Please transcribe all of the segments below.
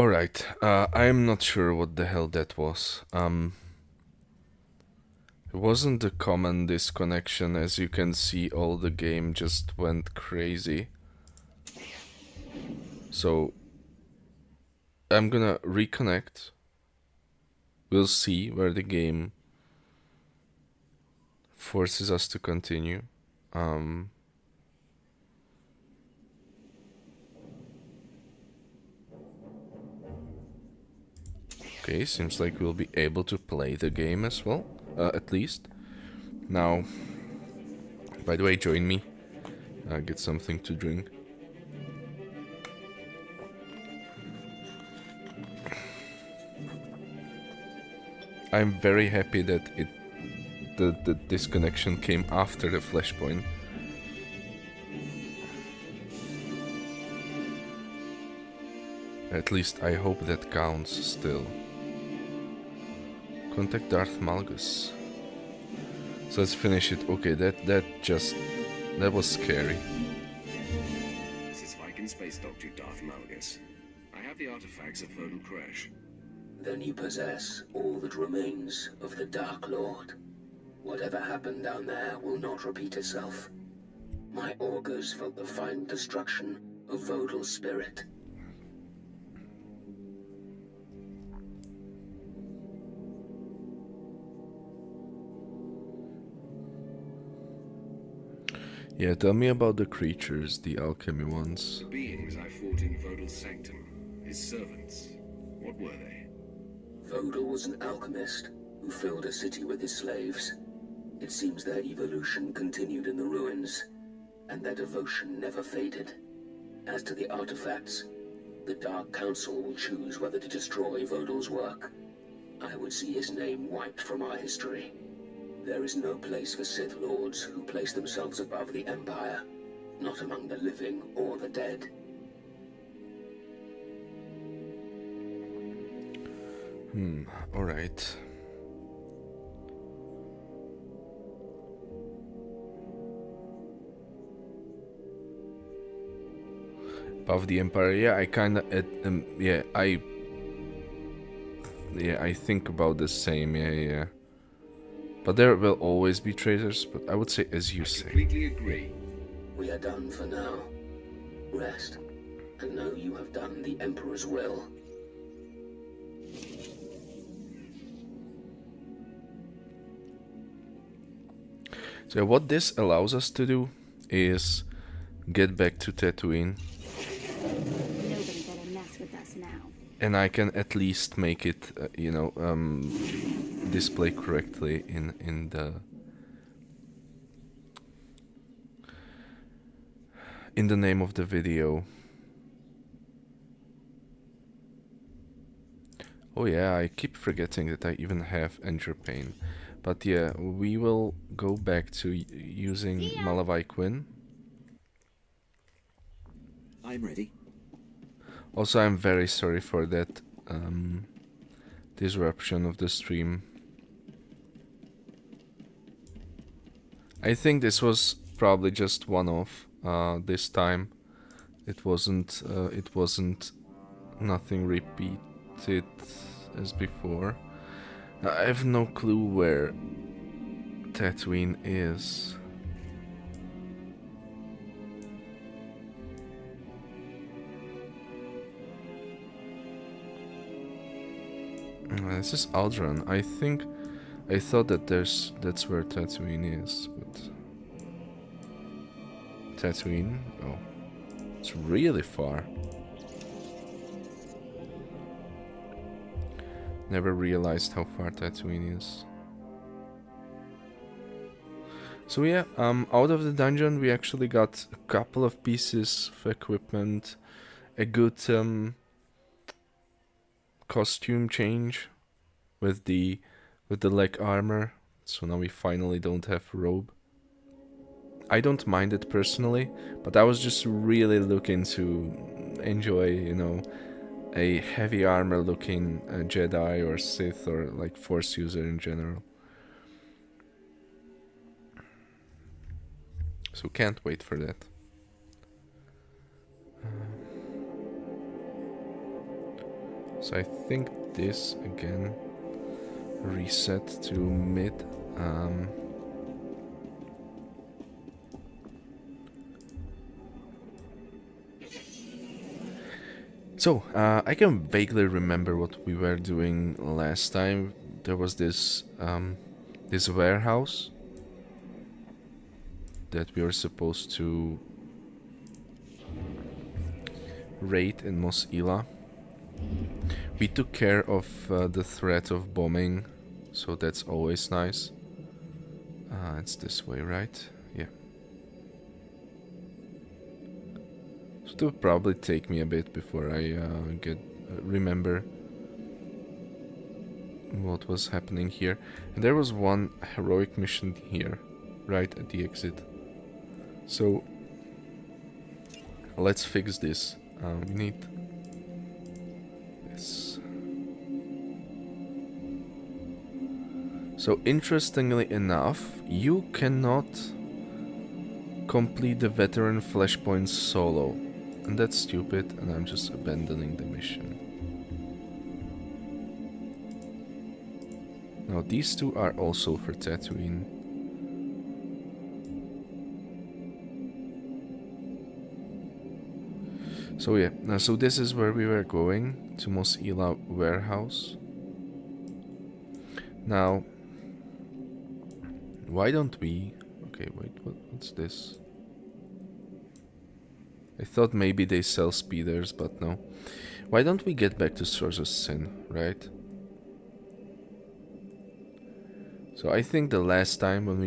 Alright, I'm not sure what the hell that was. It wasn't a common disconnection. As you can see, all the game just went crazy. So I'm gonna reconnect. We'll see where the game forces us to continue. Okay, seems like we'll be able to play the game as well, at least. Now, by the way, join me. Get something to drink. I'm very happy that the disconnection came after the flashpoint. At least I hope that counts still. Contact Darth Malgus. So let's finish it. Okay, that was scary. This is Viking Space Doctor Darth Malgus. I have the artifacts of Vodal Crash. Then you possess all that remains of the Dark Lord. Whatever happened down there will not repeat itself. My augurs felt the final destruction of Vodal's spirit. Yeah, tell me about the creatures, the alchemy ones. The beings I fought in Vodal's sanctum, his servants, what were they? Vodal was an alchemist who filled a city with his slaves. It seems their evolution continued in the ruins, and their devotion never faded. As to the artifacts, the Dark Council will choose whether to destroy Vodal's work. I would see his name wiped from our history. There is no place for Sith Lords who place themselves above the Empire, not among the living or the dead. Alright. Above the Empire, yeah, I kinda, I think about the same, yeah. But there will always be traitors, but I would say as you say. Completely agree. We are done for now. Rest, and know you have done the Emperor's will. So what this allows us to do is get back to Tatooine. Nobody better mess with us now. And I can at least make it, display correctly in the name of the video. Oh yeah, I keep forgetting that I even have Enter Pain. But yeah, we will go back to using Malavai Quinn. I'm ready. Also, I'm very sorry for that disruption of the stream. I think this was probably just one-off this time. It wasn't nothing repeated as before. I have no clue where Tatooine is. This is Alderaan. I thought that that's where Tatooine is, but Tatooine? Oh, it's really far. Never realized how far Tatooine is. So yeah, out of the dungeon we actually got a couple of pieces of equipment, a good costume change with the leg armor. So now we finally don't have robe. I don't mind it personally, but I was just really looking to enjoy, you know, a heavy armor looking Jedi or Sith or like Force user in general. So can't wait for that. So I think this again reset to mid. So I can vaguely remember what we were doing last time. There was this this warehouse that we were supposed to raid in Mos Ila. We took care of the threat of bombing, so that's always nice. It's this way, right? Yeah. So it will probably take me a bit before I remember what was happening here. And there was one heroic mission here, right at the exit. So let's fix this. We need this. So interestingly enough, you cannot complete the veteran flashpoints solo. And that's stupid, and I'm just abandoning the mission. Now these two are also for Tatooine. So yeah, so this is where we were going, to Mos Ila warehouse. Now, why don't we... Okay, wait, what's this? I thought maybe they sell speeders, but no. Why don't we get back to Source of Sin, right? So I think the last time when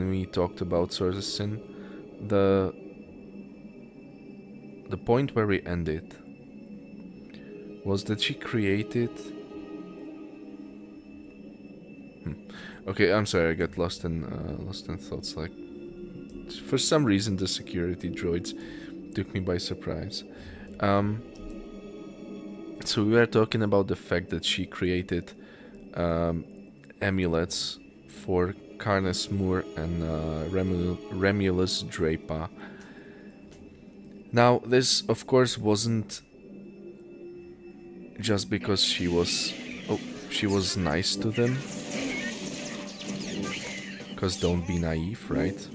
we talked about Source of Sin, the point where we ended was that she created... Okay, I'm sorry, I got lost in thoughts. Like, for some reason, the security droids took me by surprise. So we were talking about the fact that she created amulets for Carnes Moore and Remulus Drapa. Now, this of course wasn't just because she was nice to them. Because don't be naive, right?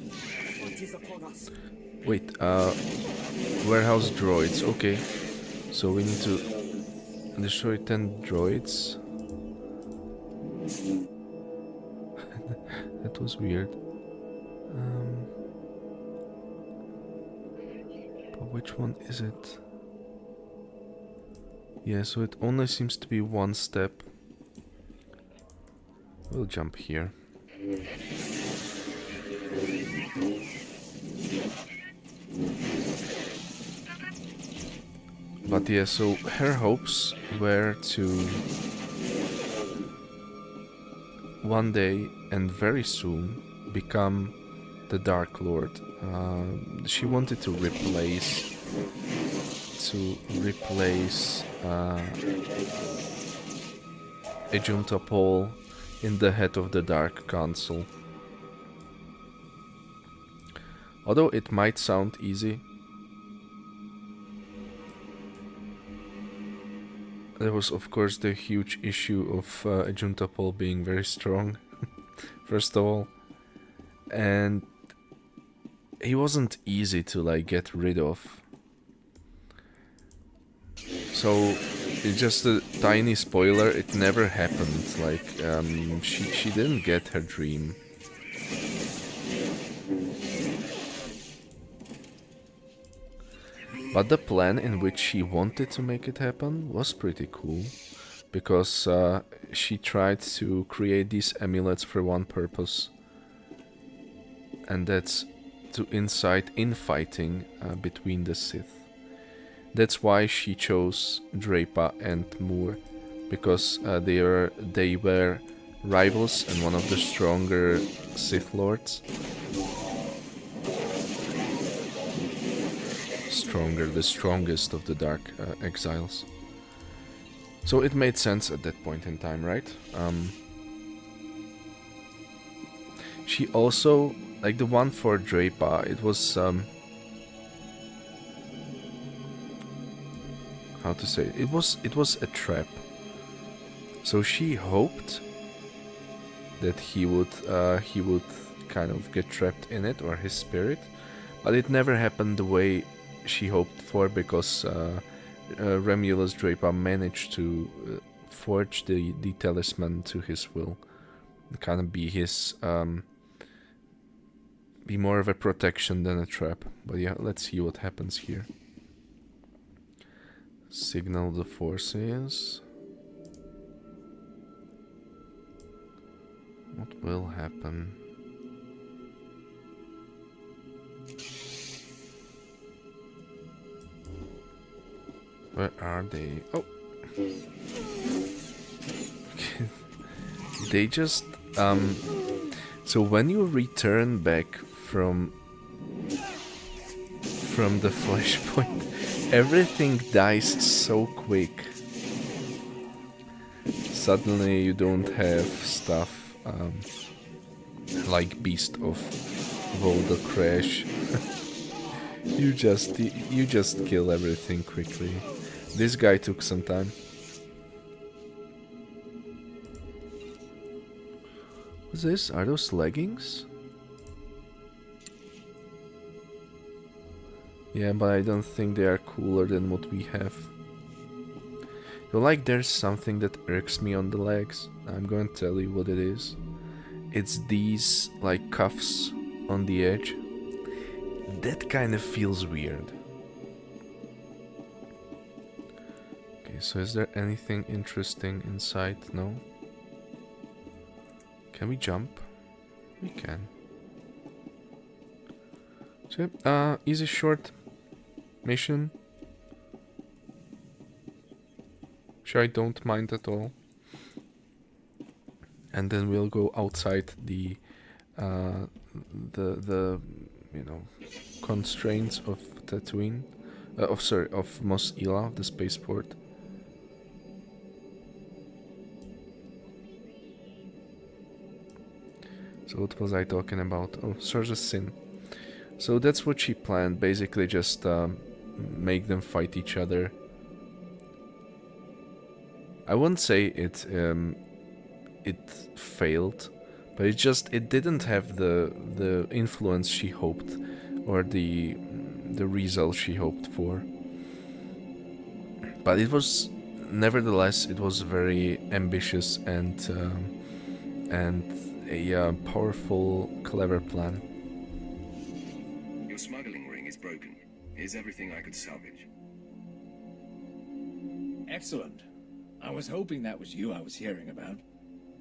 Wait, warehouse droids, okay. So we need to destroy 10 droids. That was weird. But which one is it? Yeah, so it only seems to be one step. We'll jump here. But yeah, so her hopes were to one day and very soon become the Dark Lord. She wanted to replace Ajunta Paul in the head of the Dark Council. Although it might sound easy, there was of course the huge issue of Ajunta Paul being very strong, first of all, and he wasn't easy to like get rid of. So it's just a tiny spoiler, it never happened. Like she didn't get her dream. But the plan in which she wanted to make it happen was pretty cool, because she tried to create these amulets for one purpose, and that's to incite infighting between the Sith. That's why she chose Drapa and Moore, because they were rivals and one of the stronger Sith Lords. The strongest of the Dark Exiles. So it made sense at that point in time, right? She also, like the one for Drapa, it was how to say it? It was a trap. So she hoped that he would kind of get trapped in it, or his spirit, but it never happened the way she hoped for, because Remulus Draper managed to forge the talisman to his will, kind of be his be more of a protection than a trap. But yeah, let's see what happens here. Signal the forces. What will happen? Where are they? Oh! They just... So when you return back from the flashpoint, everything dies so quick. Suddenly you don't have stuff like Beast of Volder Crash. you just kill everything quickly. This guy took some time. What's this? Are those leggings? Yeah, but I don't think they are cooler than what we have. So, like, there's something that irks me on the legs. I'm going to tell you what it is. It's these, like, cuffs on the edge. That kind of feels weird. Okay, so is there anything interesting inside? No? Can we jump? We can. So, easy short mission. Which I don't mind at all. And then we'll go outside the you know, constraints of Tatooine. Of Mos Ila, the spaceport. So what was I talking about? Oh, Surge of Sin. So that's what she planned, basically just make them fight each other. I wouldn't say it failed, but it didn't have the influence she hoped, or the result she hoped for. But it was, nevertheless, it was very ambitious and a powerful, clever plan. Your smuggling ring is broken. Here's everything I could salvage. Excellent. I was hoping that was you I was hearing about.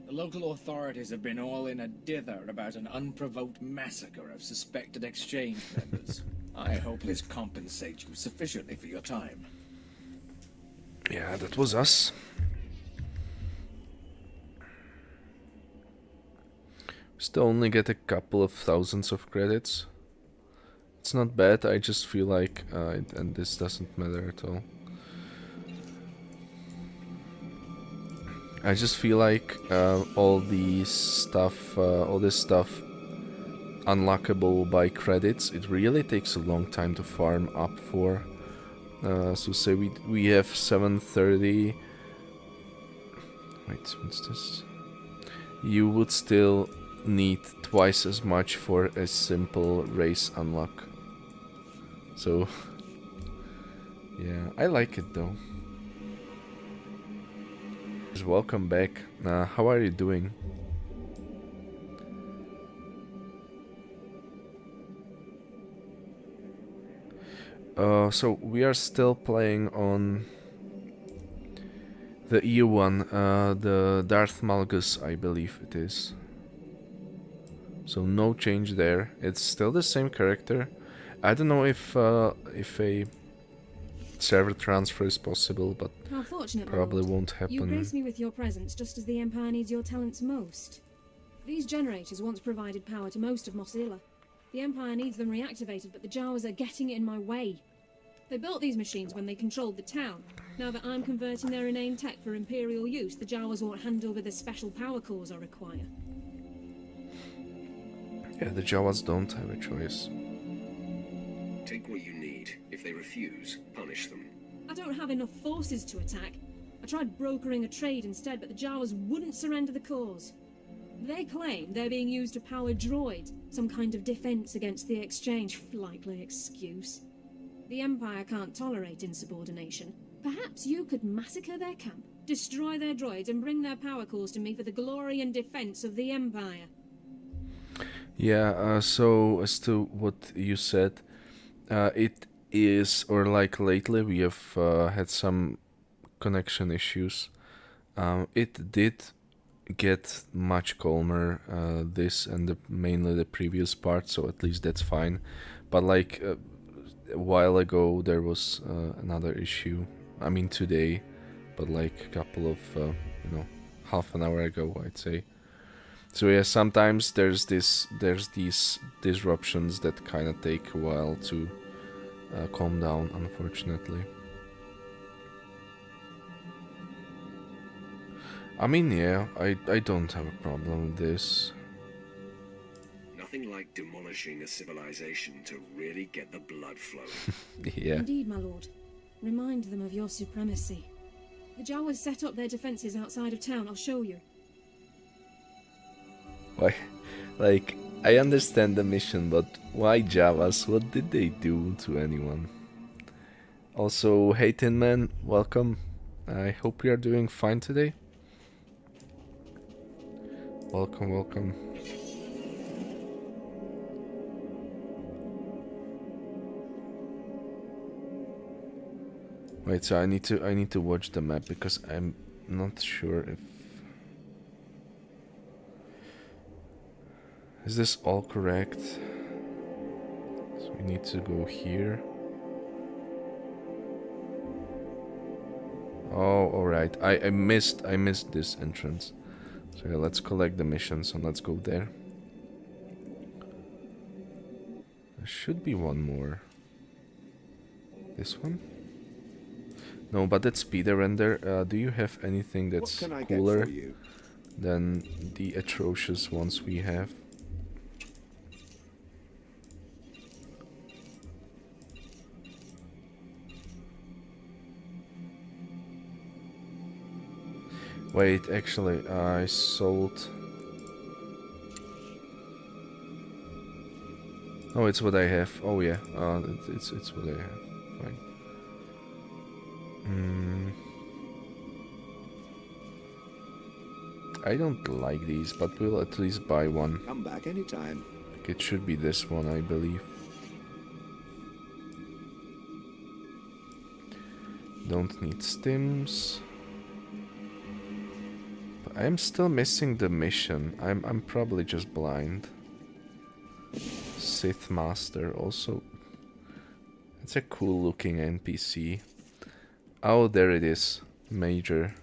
The local authorities have been all in a dither about an unprovoked massacre of suspected exchange members. I hope this compensates you sufficiently for your time. Yeah, that was us. Still only get a couple of thousands of credits. It's not bad, I just feel like, and this doesn't matter at all. I just feel like all this stuff unlockable by credits, it really takes a long time to farm up for. So say we have 730. Wait, what's this? You would still need twice as much for a simple race unlock. So yeah, I like it though. Welcome back. How are you doing? So we are still playing on the EU one, the Darth Malgus, I believe it is. So no change there. It's still the same character. I don't know if a server transfer is possible, but How fortunate, probably Lord. won't happen. You grace me with your presence just as the Empire needs your talents most. These generators once provided power to most of Mos Ila. The Empire needs them reactivated, but the Jawas are getting in my way. They built these machines when they controlled the town. Now that I'm converting their inane tech for Imperial use, the Jawas won't hand over the special power cores I require. Yeah, the Jawas don't have a choice. Take what you need. If they refuse, punish them. I don't have enough forces to attack. I tried brokering a trade instead, but the Jawas wouldn't surrender the cause. They claim they're being used to power droids, some kind of defense against the exchange. Likely excuse. The Empire can't tolerate insubordination. Perhaps you could massacre their camp, destroy their droids, and bring their power cores to me for the glory and defense of the Empire. Yeah, so as to what you said, it is, or like lately we have had some connection issues. It did get much calmer, this and mainly the previous part, so at least that's fine. But like a while ago there was another issue. I mean today, but like a couple of half an hour ago, I'd say. So yeah, sometimes there's these disruptions that kind of take a while to calm down, unfortunately. I mean, yeah, I don't have a problem with this. Nothing like demolishing a civilization to really get the blood flowing. Yeah. Indeed, my lord. Remind them of your supremacy. The Jawas set up their defenses outside of town. I'll show you. Why? Like, I understand the mission, but why Javas? What did they do to anyone? Also, hey Tin Man, welcome. I hope you are doing fine today. Welcome, welcome. Wait, so I need to watch the map because I'm not sure if is this all correct? So we need to go here. Oh, alright. I missed this entrance. So yeah, let's collect the missions and let's go there. There should be one more. This one? No, but that's speeder render. Do you have anything that's cooler than the atrocious ones we have? Wait, actually, I sold... Oh, it's what I have. Oh yeah, it's what I have. Fine. I don't like these, but we'll at least buy one. Come back anytime. It should be this one, I believe. Don't need stims. But I'm still missing the mission. I'm probably just blind. Sith Master also. It's a cool looking NPC. Oh, there it is. Major.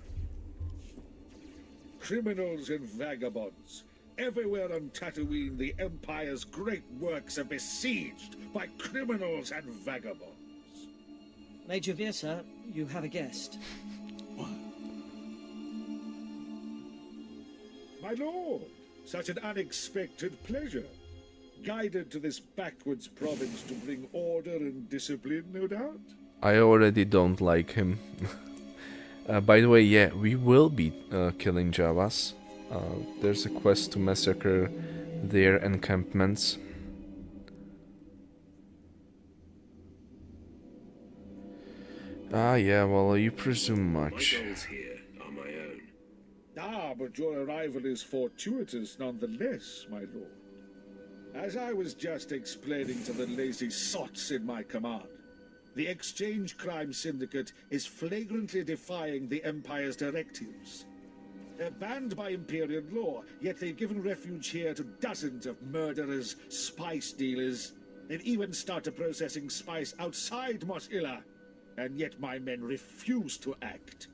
Criminals and vagabonds. Everywhere on Tatooine, the Empire's great works are besieged by criminals and vagabonds. Major Veer, sir, you have a guest. My lord, such an unexpected pleasure. Guided to this backwards province to bring order and discipline, no doubt? I already don't like him. By the way, yeah, we will be killing Javas. There's a quest to massacre their encampments. Ah, yeah, well, you presume much. My goals here are my own. Ah, but your arrival is fortuitous nonetheless, my lord. As I was just explaining to the lazy sots in my command, the Exchange Crime Syndicate is flagrantly defying the Empire's directives. They're banned by Imperial law, yet they've given refuge here to dozens of murderers, spice dealers. They've even started processing spice outside Mos Illa, and yet my men refuse to act.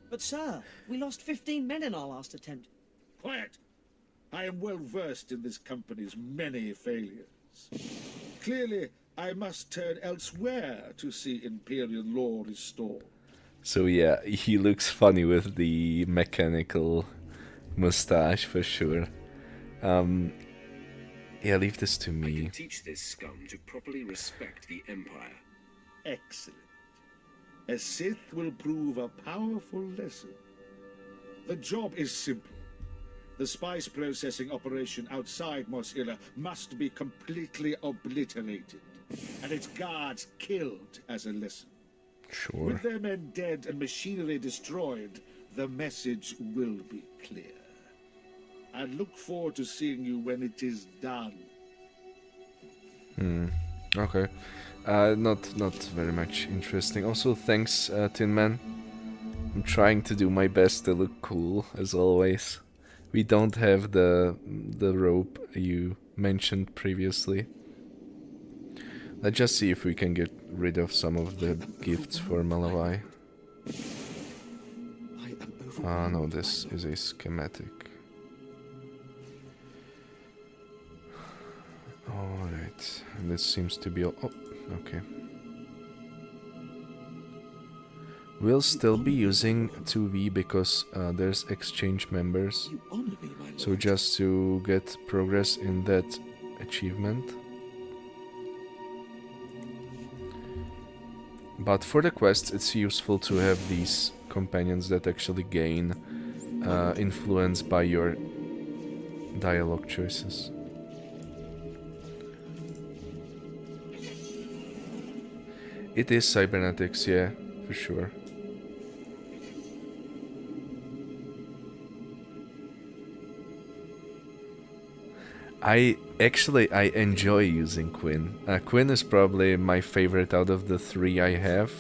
But sir, we lost 15 men in our last attempt. Quiet! I am well versed in this company's many failures. Clearly, I must turn elsewhere to see Imperial law restored. So yeah, he looks funny with the mechanical mustache for sure. Yeah, leave this to I me. can teach this scum to properly respect the Empire. Excellent. A Sith will prove a powerful lesson. The job is simple. The spice processing operation outside Mosilla must be completely obliterated, and its guards killed as a lesson. Sure. With their men dead and machinery destroyed, the message will be clear. I look forward to seeing you when it is done. Okay. Not very much interesting. Also, thanks, Tin Man. I'm trying to do my best to look cool, as always. We don't have the rope you mentioned previously. Let's just see if we can get rid of some of the gifts for Malavai. Ah, no, this is a schematic. Alright, this seems to be all. Oh, okay. We'll still be using 2V because there's exchange members. So just to get progress in that achievement. But for the quests, it's useful to have these companions that actually gain influence by your dialogue choices. It is cybernetics, yeah, for sure. I enjoy using Quinn. Quinn is probably my favorite out of the three I have.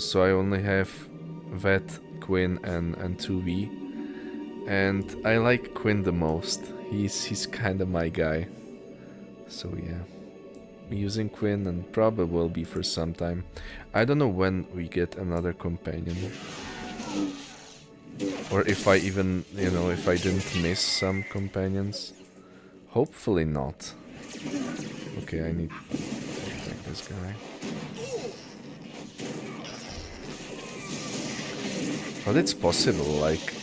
So I only have Vet, Quinn, and 2V. And I like Quinn the most. He's kind of my guy. So yeah. Using Quinn and probably will be for some time. I don't know when we get another companion. Or if I even, if I didn't miss some companions. Hopefully not. Okay, I need to attack this guy. But it's possible, like...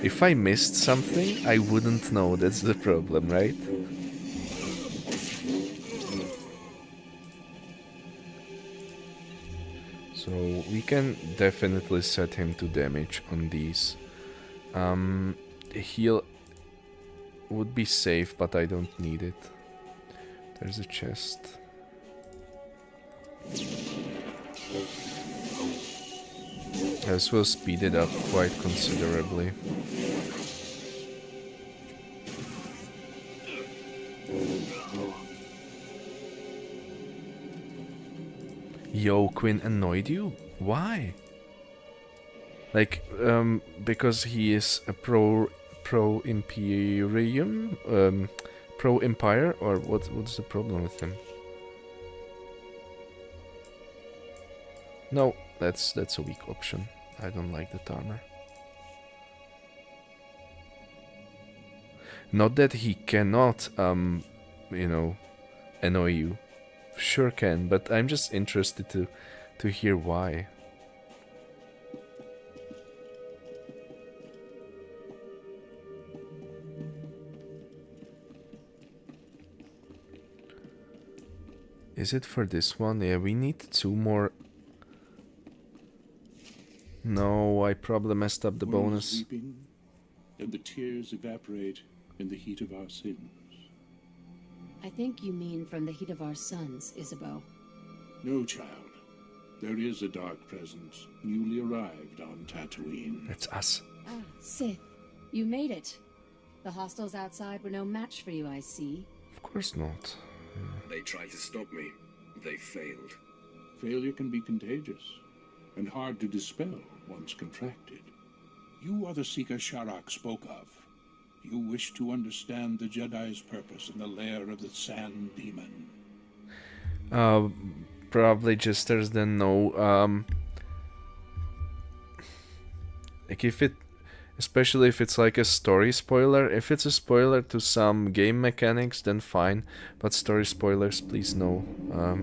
if I missed something, I wouldn't know, that's the problem, right? So we can definitely set him to damage on these. Heal would be safe, but I don't need it. There's a chest. This will speed it up quite considerably. Yo, Quinn annoyed you? Why? Like, because he is a pro-Imperium? Pro-Empire? Or what's the problem with him? No, that's a weak option. I don't like that armor. Not that he cannot, annoy you. Sure can, but I'm just interested to hear why. Is it for this one? Yeah, we need 2 more. No, I probably messed up the bonus. Weeping, and the tears evaporate in the heat of our sins. I think you mean from the heat of our suns, Isabeau. No, child. There is a dark presence newly arrived on Tatooine. That's us. Ah, Sith. You made it. The hostiles outside were no match for you, I see. Of course not. They tried to stop me. They failed. Failure can be contagious, and hard to dispel once contracted. You are the Seeker Sharak spoke of. You wish to understand the Jedi's purpose in the lair of the Sand Demon. Probably jesters then no. Like especially if it's like a story spoiler. If it's a spoiler to some game mechanics, then fine. But story spoilers, please no.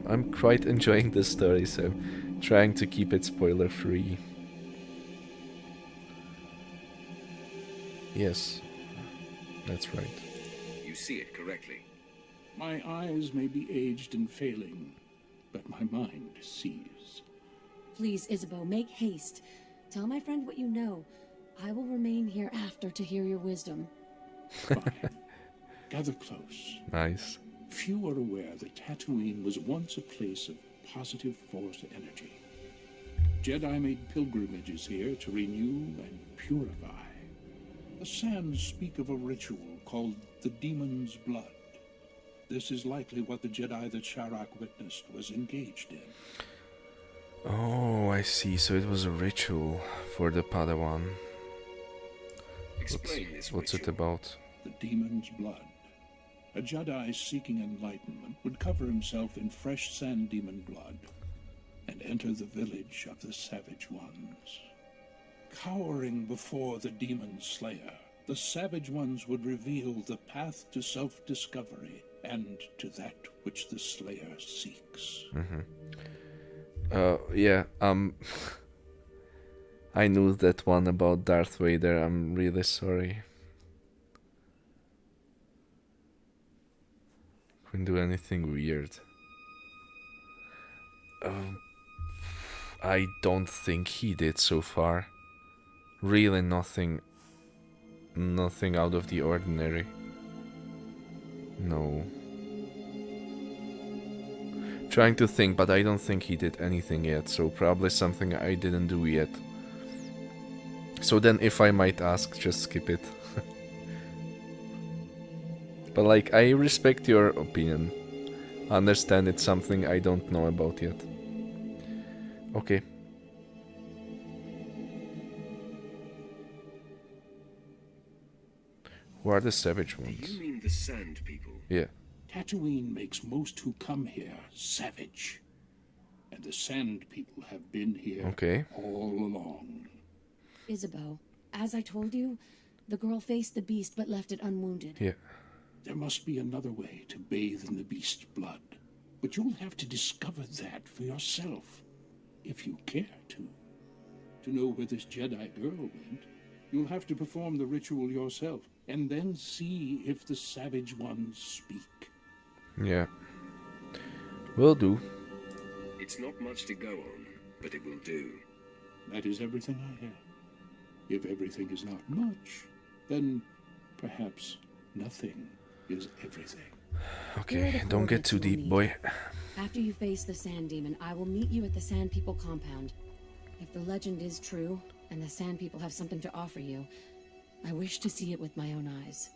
I'm quite enjoying the story, so trying to keep it spoiler free. Yes, that's right. You see it correctly. My eyes may be aged and failing, but my mind sees. Please, Isabeau, make haste. Tell my friend what you know. I will remain here after to hear your wisdom. Fine. Gather close. Nice. Few are aware that Tatooine was once a place of positive force energy. Jedi made pilgrimages here to renew and purify. The sands speak of a ritual called the Demon's Blood. This is likely what the Jedi that Sharak witnessed was engaged in. Oh, I see. So it was a ritual for the Padawan. Explain this What's it ritual. about? The Demon's Blood. A Jedi seeking enlightenment would cover himself in fresh sand demon blood and enter the village of the Savage Ones. Cowering before the Demon Slayer, the Savage Ones would reveal the path to self-discovery and to that which the Slayer seeks. Yeah, I knew that one about Darth Vader. I'm really sorry. Couldn't do anything weird. I don't think he did so far. Really nothing out of the ordinary. No. Trying to think, but I don't think he did anything yet, so probably something I didn't do yet. So then if I might ask, just skip it. But like, I respect your opinion. Understand it's something I don't know about yet. Okay. Who are the Savage Ones? Do you mean the Sand People? Yeah. Tatooine makes most who come here savage. And the Sand People have been here all along. Isabeau, as I told you, the girl faced the beast but left it unwounded. Yeah. There must be another way to bathe in the beast's blood. But you'll have to discover that for yourself, if you care to. To know where this Jedi girl went, you'll have to perform the ritual yourself, and then see if the Savage Ones speak. Yeah. Will do. It's not much to go on, but it will do. That is everything I have. If everything is not much, then perhaps nothing is everything. Okay, don't get too deep, boy. After you face the Sand Demon, I will meet you at the Sand People compound. If the legend is true, and the Sand People have something to offer you, I wish to see it with my own eyes.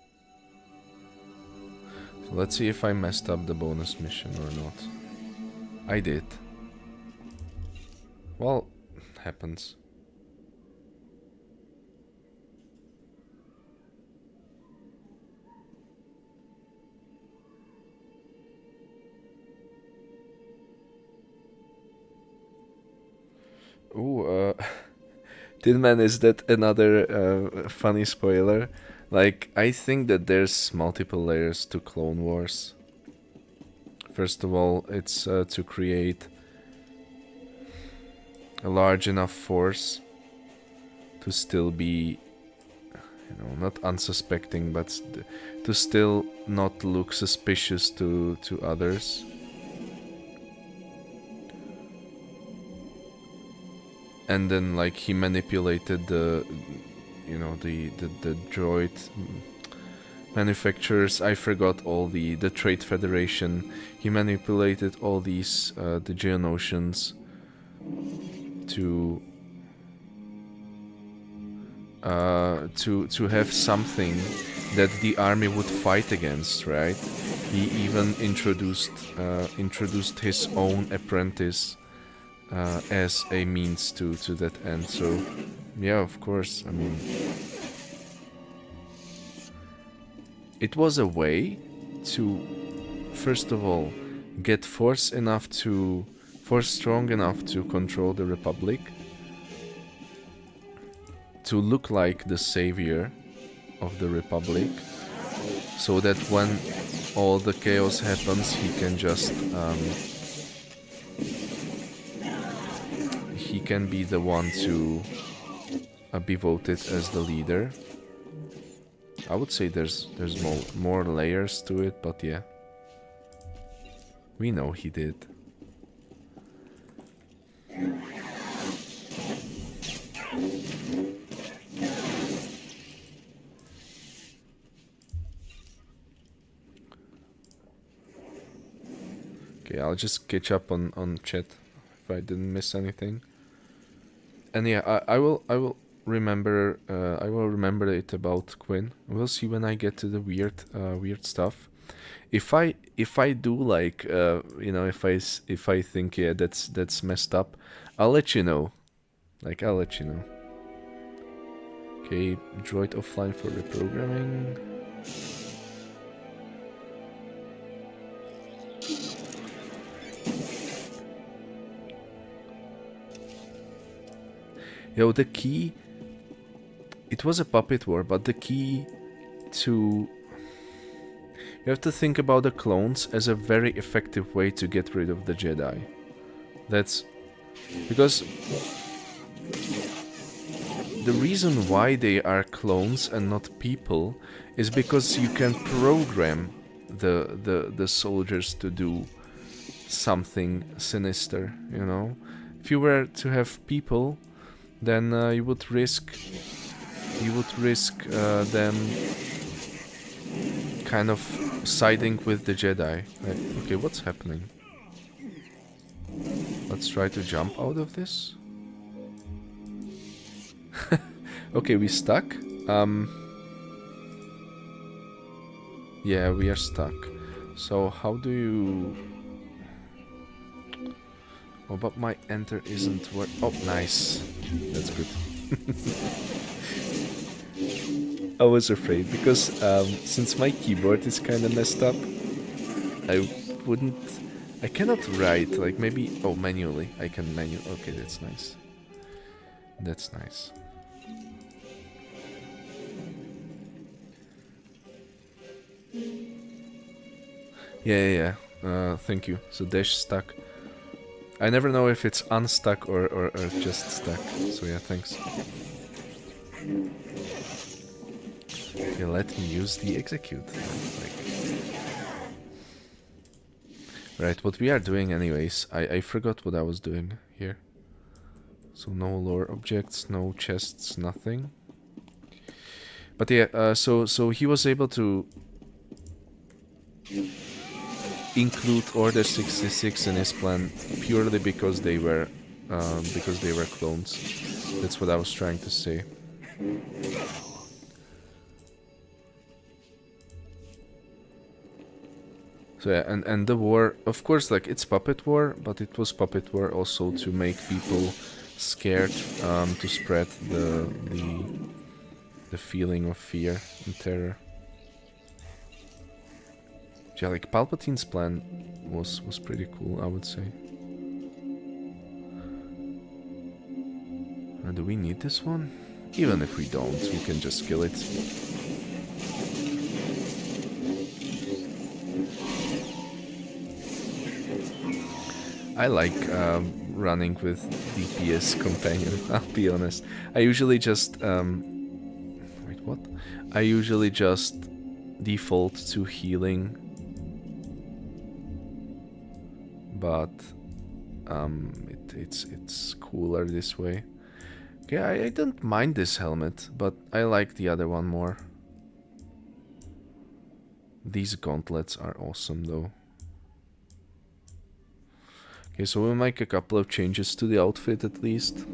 So let's see if I messed up the bonus mission or not. I did. Well, happens. Ooh, Tin Man, is that another funny spoiler? Like, I think that there's multiple layers to Clone Wars. First of all, it's to create a large enough force to still be, you know, not unsuspecting, but to still not look suspicious to others. And then, like, he manipulated the, you know, the droid manufacturers. I forgot all the Trade Federation. He manipulated all these the Geonosians to have something that the army would fight against, right? He even introduced his own apprentice as a means to that end. So yeah, of course, I mean, it was a way to, first of all, get force strong enough to control the Republic, to look like the savior of the Republic, so that when all the chaos happens, he can just he can be the one to be voted as the leader. I would say there's more layers to it, but yeah, we know he did. Okay, I'll just catch up on chat if I didn't miss anything. And yeah, I will remember it about Quinn. We'll see when I get to the weird stuff. If I do like you know, if I think, yeah, that's messed up, I'll let you know. Like, I'll let you know. Okay, droid offline for reprogramming. Yo, the key... It was a puppet war, but the key to... You have to think about the clones as a very effective way to get rid of the Jedi. That's... Because... The reason why they are clones and not people is because you can program the soldiers to do something sinister, you know? If you were to have people, then you would risk them kind of siding with the Jedi. Like, okay, what's happening? Let's try to jump out of this. Okay, we stuck. Yeah, we are stuck. So how do you... Oh, but my enter isn't work. Oh, nice. That's good. I was afraid because since my keyboard is kind of messed up, I cannot write, like maybe, oh, manually. I can manually. Okay, that's nice. That's nice. Yeah. Thank you. So dash stuck. I never know if it's unstuck or just stuck. So yeah, thanks. Okay, let me use the execute. Right, what we are doing anyways, I forgot what I was doing here. So no lore objects, no chests, nothing. But yeah, so he was able to include Order 66 in his plan purely because they were clones. That's what I was trying to say. So yeah, and the war, of course, like, it's puppet war, but it was puppet war also to make people scared, to spread the feeling of fear and terror. Yeah, like Palpatine's plan was pretty cool, I would say. And do we need this one? Even if we don't, we can just kill it. I like running with DPS companion, I'll be honest. I usually just wait, what? I usually just default to healing, but it's cooler this way. Okay, I don't mind this helmet, but I like the other one more. These gauntlets are awesome though. Okay, so we'll make a couple of changes to the outfit at least.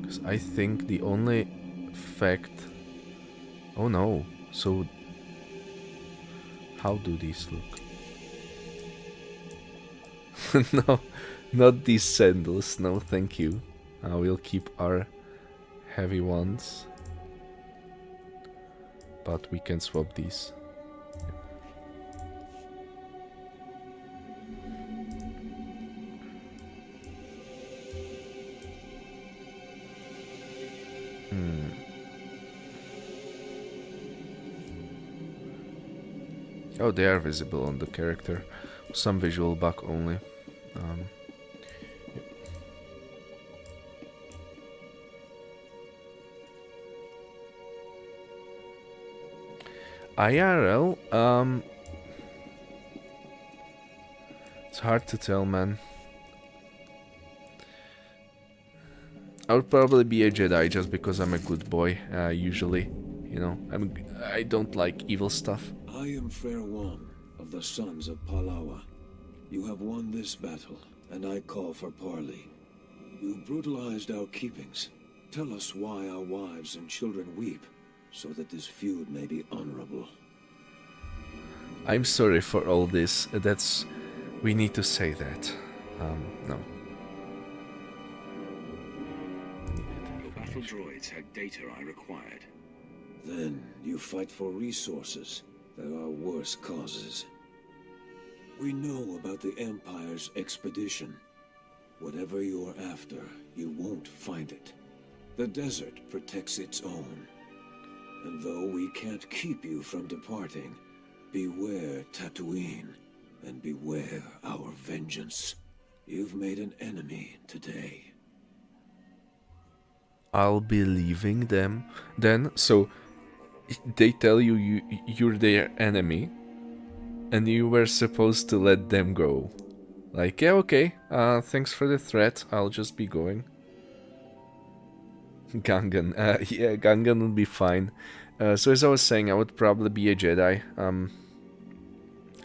Because I think the only fact... Oh no, so... How do these look? No, not these sandals, no thank you. We'll keep our heavy ones. But we can swap these. Oh, they are visible on the character. Some visual bug only. IRL? It's hard to tell, man. I would probably be a Jedi just because I'm a good boy, usually. You know, I don't like evil stuff. I am Fair One of the Sons of Palawa. You have won this battle, and I call for parley. You brutalized our keepings. Tell us why our wives and children weep, so that this feud may be honorable. I'm sorry for all this. We need to say that. No. The battle droids had data I required. Then you fight for resources. There are worse causes. We know about the Empire's expedition. Whatever you're after, you won't find it. The desert protects its own. And though we can't keep you from departing, beware Tatooine, and beware our vengeance. You've made an enemy today. I'll be leaving them then, so they tell you're their enemy, and you were supposed to let them go. Like, yeah, okay, thanks for the threat, I'll just be going. Gungan, yeah, Gungan would be fine. So as I was saying, I would probably be a Jedi.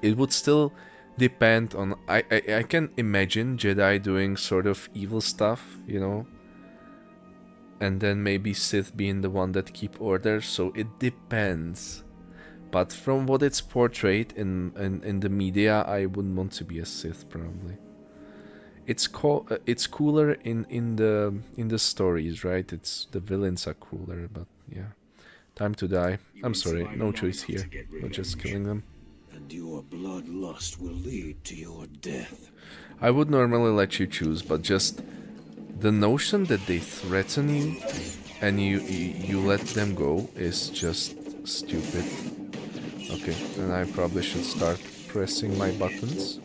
It would still depend on... I can imagine Jedi doing sort of evil stuff, you know? And then maybe Sith being the one that keep order, so it depends. But from what it's portrayed in the media, I wouldn't want to be a Sith, probably. It's cooler in the stories, right? The villains are cooler, but yeah. Time to die. I'm sorry, no choice here. Not just killing them. And your bloodlust will lead to your death. I would normally let you choose, but just the notion that they threaten you and you let them go is just stupid. Okay, then I probably should start pressing my buttons.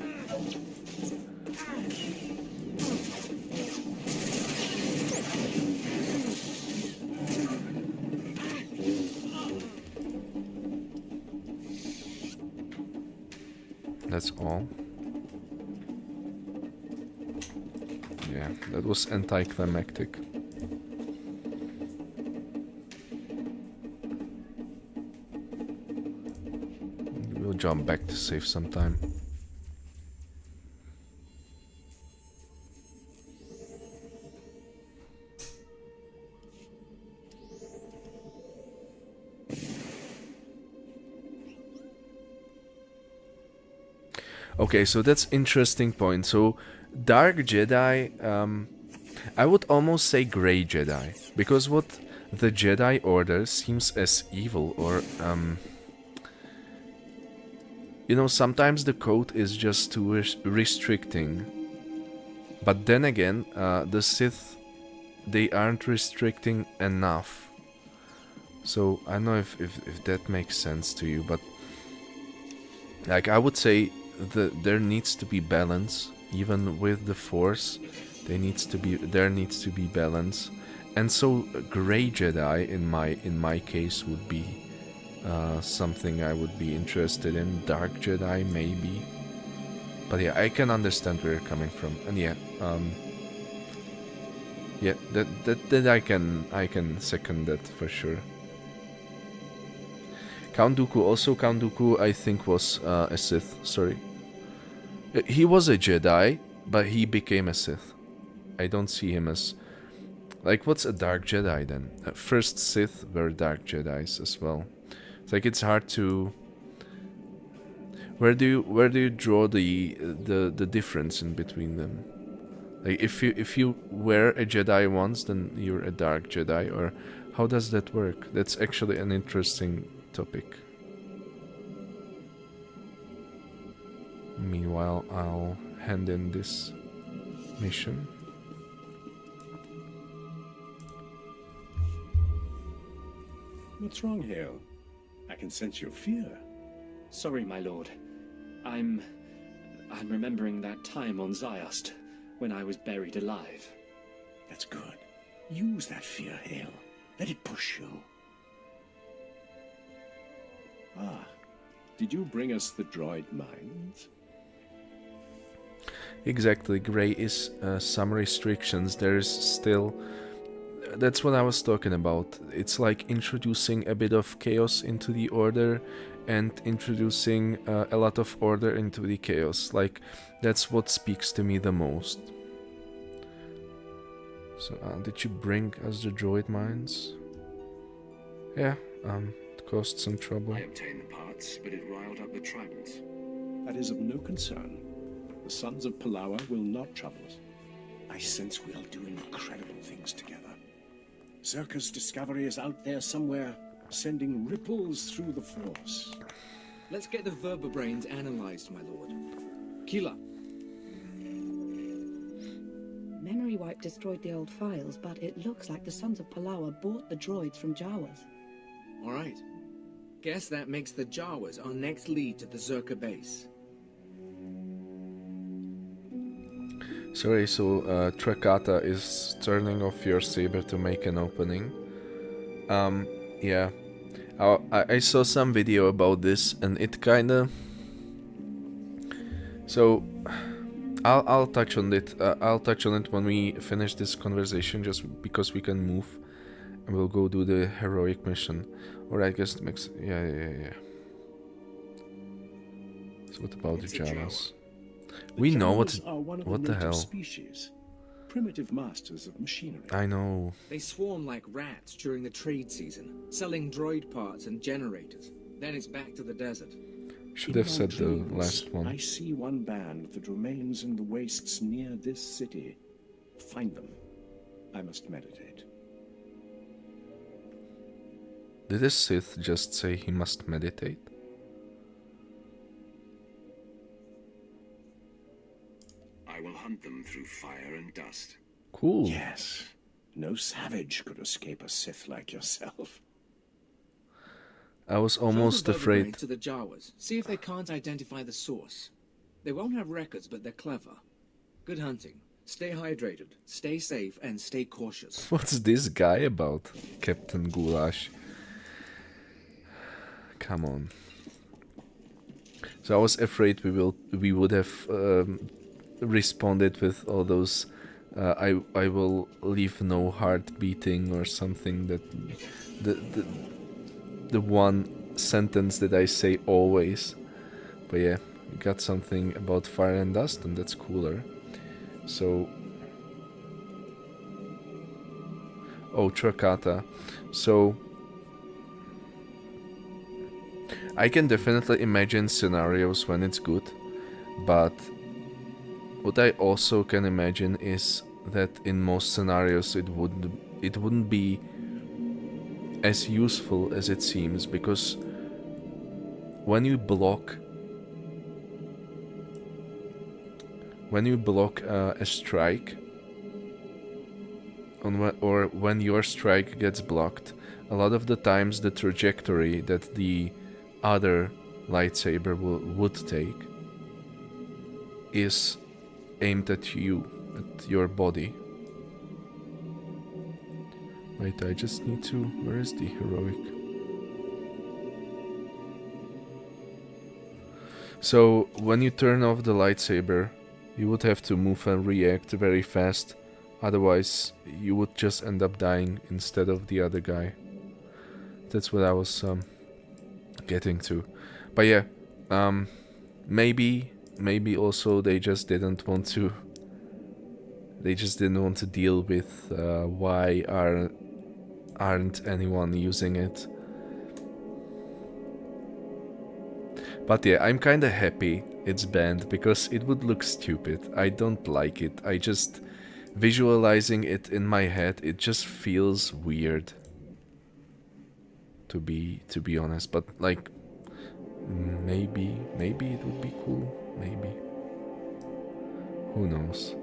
That's all. Yeah, that was anticlimactic. We'll jump back to save some time. Okay, so that's interesting point. So Dark Jedi, I would almost say Grey Jedi, because what the Jedi Order seems as evil, or you know, sometimes the code is just too restricting. But then again, the Sith, they aren't restricting enough. So I don't know if that makes sense to you, but like I would say there needs to be balance. Even with the Force, there needs to be balance, and so Grey Jedi in my case would be something I would be interested in. Dark Jedi maybe, but yeah, I can understand where you're coming from, and yeah, yeah, that I can second that for sure. Count Dooku I think was a Sith. Sorry. He was a Jedi, but he became a Sith. I don't see him as... Like, what's a Dark Jedi then? First Sith were Dark Jedis as well. It's like, it's hard to... Where do you draw the difference in between them? Like, if you were a Jedi once, then you're a Dark Jedi, or how does that work? That's actually an interesting topic. Meanwhile, I'll hand in this mission. What's wrong, Hale? I can sense your fear. Sorry, my lord. I'm remembering that time on Ziost, when I was buried alive. That's good. Use that fear, Hale. Let it push you. Ah, did you bring us the droid mines? Exactly, Grey is some restrictions. There is still that's what I was talking about. It's like introducing a bit of chaos into the order and introducing a lot of order into the chaos. Like, that's what speaks to me the most. So, did you bring us the droid mines? Yeah, it caused some trouble. I obtained the parts, but it riled up the tribals. That is of no concern. The sons of Palawa will not trouble us. I sense we'll do incredible things together. Zerka's discovery is out there somewhere, sending ripples through the Force. Let's get the vertebrains analyzed, my lord. Keela. Memory wipe destroyed the old files, but it looks like the Sons of Palawa bought the droids from Jawas. All right. Guess that makes the Jawas our next lead to the Zerka base. Sorry, so Trakata is turning off your saber to make an opening. Yeah. I saw some video about this and it kinda... So, I'll touch on it. I'll touch on it when we finish this conversation, just because we can move. And we'll go do the heroic mission. Or I guess it makes... Yeah. So what about the Jawas? We know what the hell. Species, primitive masters of machinery. I know. They swarm like rats during the trade season, selling droid parts and generators. Then it's back to the desert. Should have said the last one. I see one band that remains in the wastes near this city. Find them. I must meditate. Did the Sith just say he must meditate? I will hunt them through fire and dust. Cool. Yes. No savage could escape a Sith like yourself. I was almost afraid. To the Jawas. See if they can't identify the source. They won't have records, but they're clever. Good hunting. Stay hydrated, stay safe, and stay cautious. What's this guy about? Captain Goulash. Come on. So I was afraid we would have responded with all those I will leave no heart beating or something, that the one sentence that I say always. But yeah, we got something about fire and dust, and that's cooler. So Trakata. So I can definitely imagine scenarios when it's good, but what I also can imagine is that in most scenarios it wouldn't be as useful as it seems, because when you block a strike, or when your strike gets blocked, a lot of the times the trajectory that the other lightsaber would take is aimed at you, at your body. Wait, I just need to... Where is the heroic? So, when you turn off the lightsaber, you would have to move and react very fast, otherwise you would just end up dying instead of the other guy. That's what I was getting to. But yeah, maybe also they just didn't want to deal with why aren't anyone using it. But yeah, I'm kinda happy it's banned, because it would look stupid. I don't like it. I just... visualizing it in my head, it just feels weird. To be honest, but like... Maybe it would be cool. Maybe. Who knows?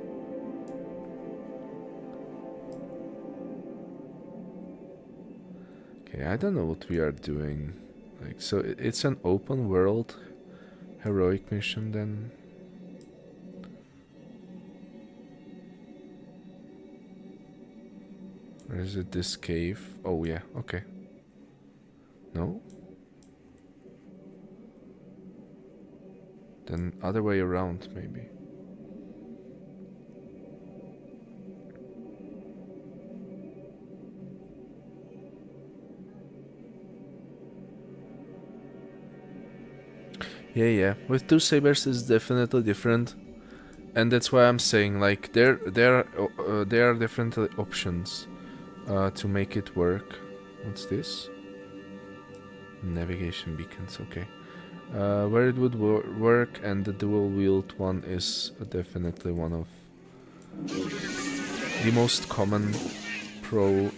Okay, I don't know what we are doing. Like, so it's an open world heroic mission then. Or is it this cave? Oh yeah, okay. No? Then other way around, maybe. Yeah. With two sabers is definitely different, and that's why I'm saying like there are different options to make it work. What's this? Navigation beacons. Okay. Where it would work, and the dual wield one is definitely one of the most common pro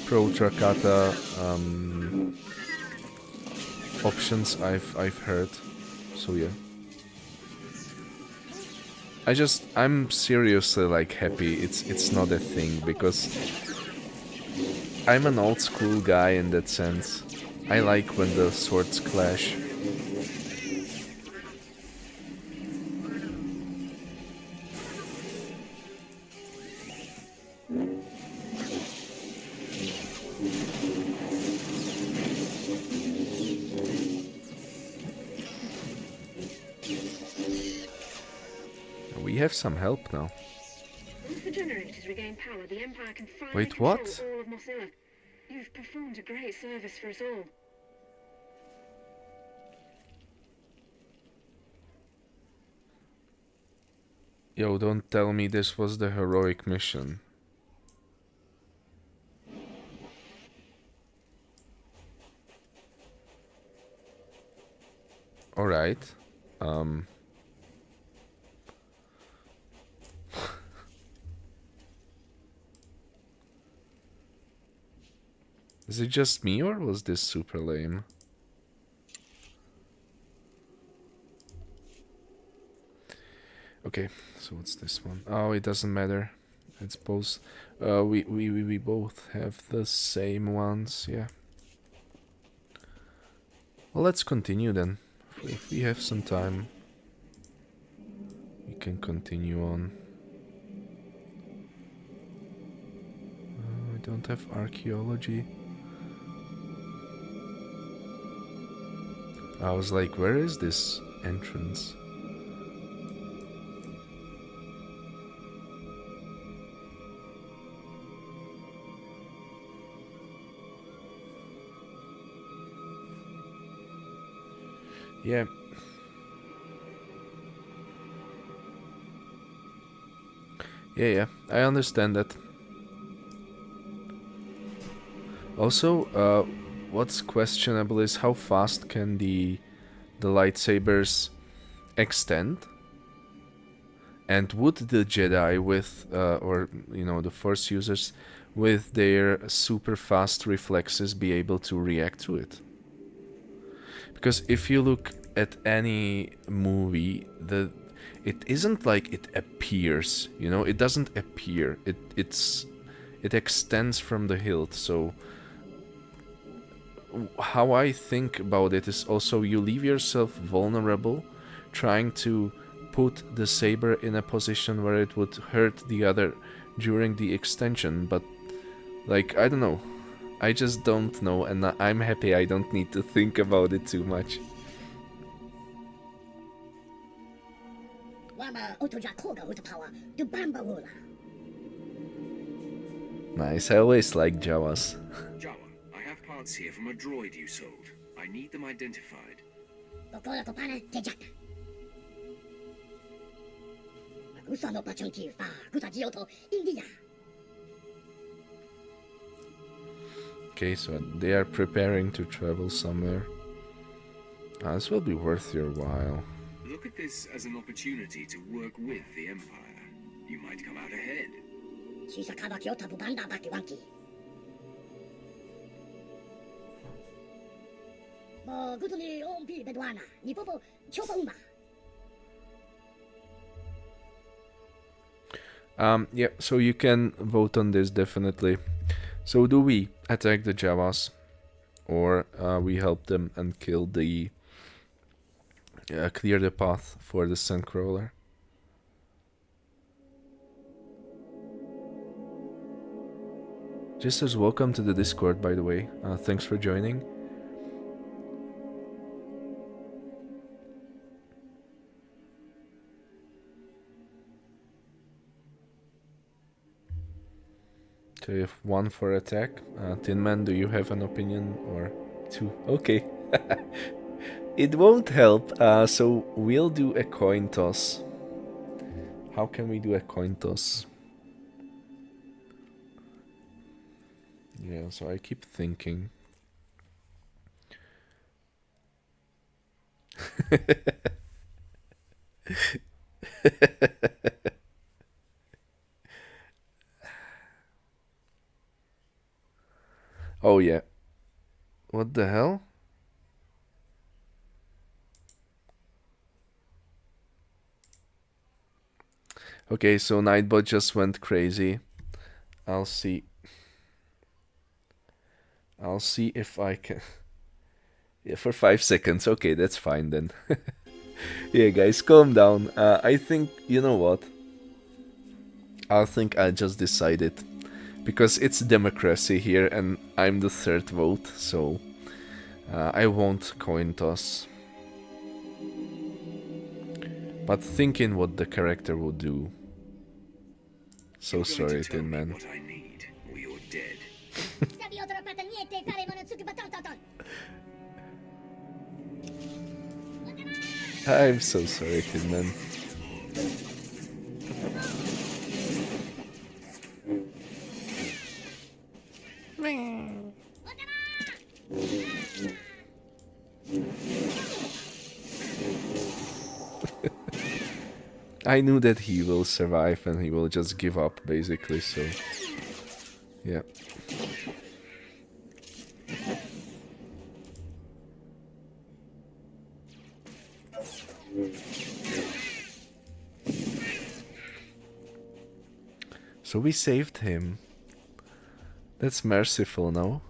Trakata options I've heard. So yeah. I'm seriously like happy it's not a thing, because I'm an old school guy in that sense. I like when the swords clash. We have some help now. Once the generators regain power, the Empire can finally Wait, control what? all of Mosilla. You've performed a great service for us all. Yo, don't tell me this was the heroic mission. Alright. Is it just me, or was this super lame? Okay, so what's this one? Oh, it doesn't matter. It's both. We both have the same ones. Yeah. Well, let's continue then. If we have some time, we can continue on. I don't have archaeology. I was like, where is this entrance? Yeah. Yeah, I understand that. Also, what's questionable is how fast can the lightsabers extend? And would the Jedi with, or you know, the Force users with their super fast reflexes be able to react to it? Because if you look at any movie, it isn't like it appears, you know, it doesn't appear. It extends from the hilt. So how I think about it is also you leave yourself vulnerable trying to put the saber in a position where it would hurt the other during the extension, but like, I don't know. I just don't know, and I'm happy I don't need to think about it too much. Nice, I always like Jawas. Jawa, I have parts here from a droid you sold. I need them identified. Okay, so they are preparing to travel somewhere. This will be worth your while. Look at this as an opportunity to work with the Empire. You might come out ahead. Yeah, so you can vote on this definitely. So do we attack the Jawas, or we help them and kill the clear the path for the Sandcrawler? Jesters, welcome to the Discord, by the way. Thanks for joining. So you have one for attack. Tin Man, do you have an opinion, or two? Okay. It won't help, so we'll do a coin toss. How can we do a coin toss? Yeah, so I keep thinking. Oh yeah. What the hell? Okay, so Nightbot just went crazy. I'll see. I'll see if I can. Yeah, for 5 seconds. Okay, that's fine then. Yeah, guys, calm down. I think, you know what? I think I just decided. Because it's democracy here and I'm the third vote, so I won't coin toss. But thinking what the character would do. So sorry, Tin Man. What I need, or you're dead. I'm so sorry, Tin Man. I knew that he will survive and he will just give up, basically, so... Yeah. So we saved him. That's merciful, no?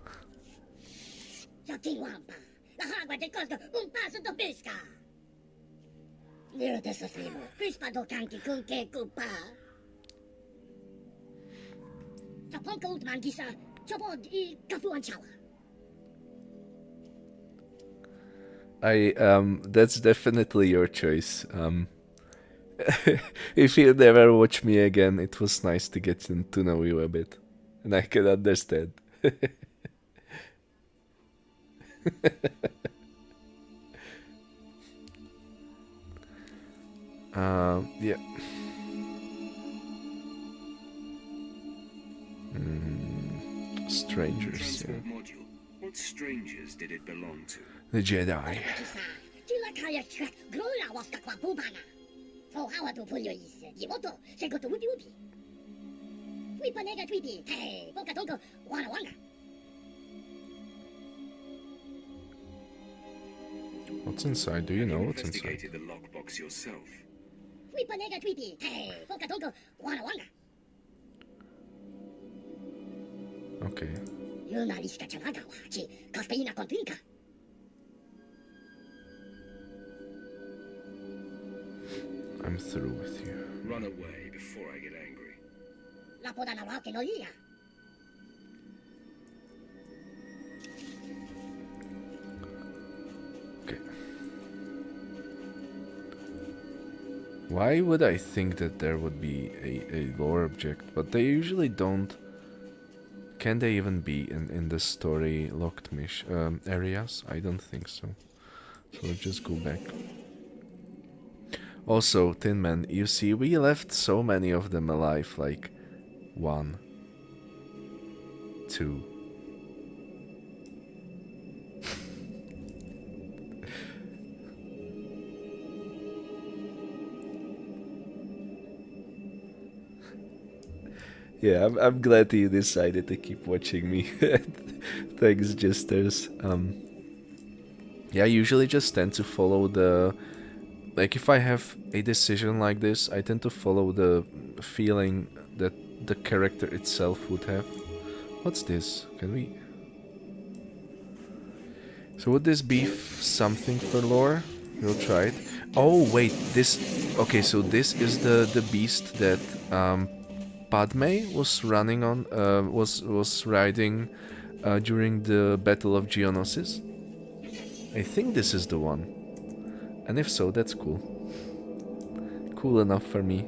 That's definitely your choice. If you never watch me again, it was nice to get to know you a bit. And I can understand. Yeah. Strangers, yeah. Module. What strangers did it belong to? The Jedi. What's inside? Do you know what's inside? Investigated the lockbox yourself. Okay. I'm through with you. Run away before I get angry. Okay. Why would I think that there would be a lore object? But they usually don't. Can they even be in the story locked areas? I don't think so. So let's just go back. Also, Tin Man, you see, we left so many of them alive, like 1, 2. Yeah, I'm glad you decided to keep watching me. Thanks, Jesters. Yeah, I usually just tend to follow the... Like, if I have a decision like this, I tend to follow the feeling that the character itself would have. What's this? Can we... So would this be something for lore? We'll try it. Oh, wait, this... Okay, so this is the beast that Padme was running on, was riding during the Battle of Geonosis. I think this is the one. And if so, that's cool. Cool enough for me.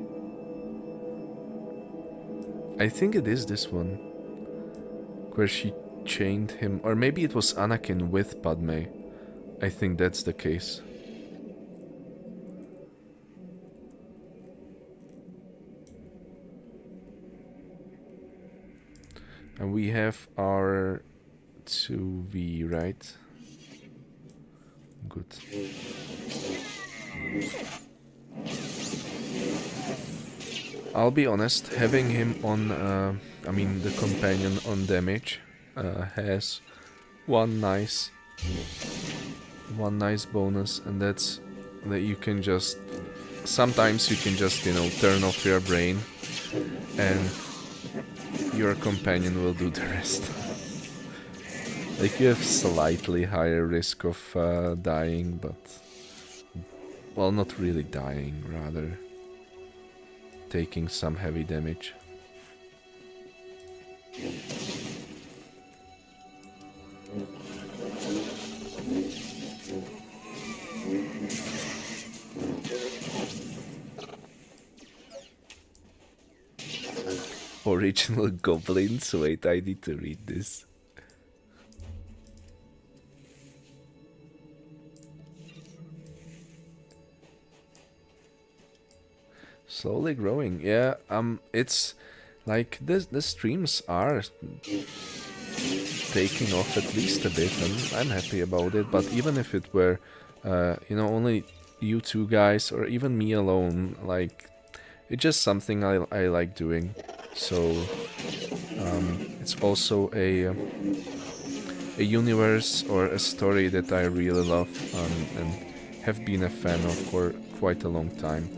I think it is this one. Where she chained him. Or maybe it was Anakin with Padme. I think that's the case. And we have our 2V, right? Good. I'll be honest, having him on, I mean the companion on damage, has one nice bonus, and that's that you can just, sometimes you can just, you know, turn off your brain and your companion will do the rest. Like, you have slightly higher risk of dying, but, well, not really dying, rather taking some heavy damage. Original goblins. Wait, I need to read this. Slowly growing, yeah. It's like the streams are taking off at least a bit, and I'm happy about it. But even if it were, you know, only you two guys or even me alone, like, it's just something I like doing. So it's also a universe or a story that I really love and have been a fan of for quite a long time.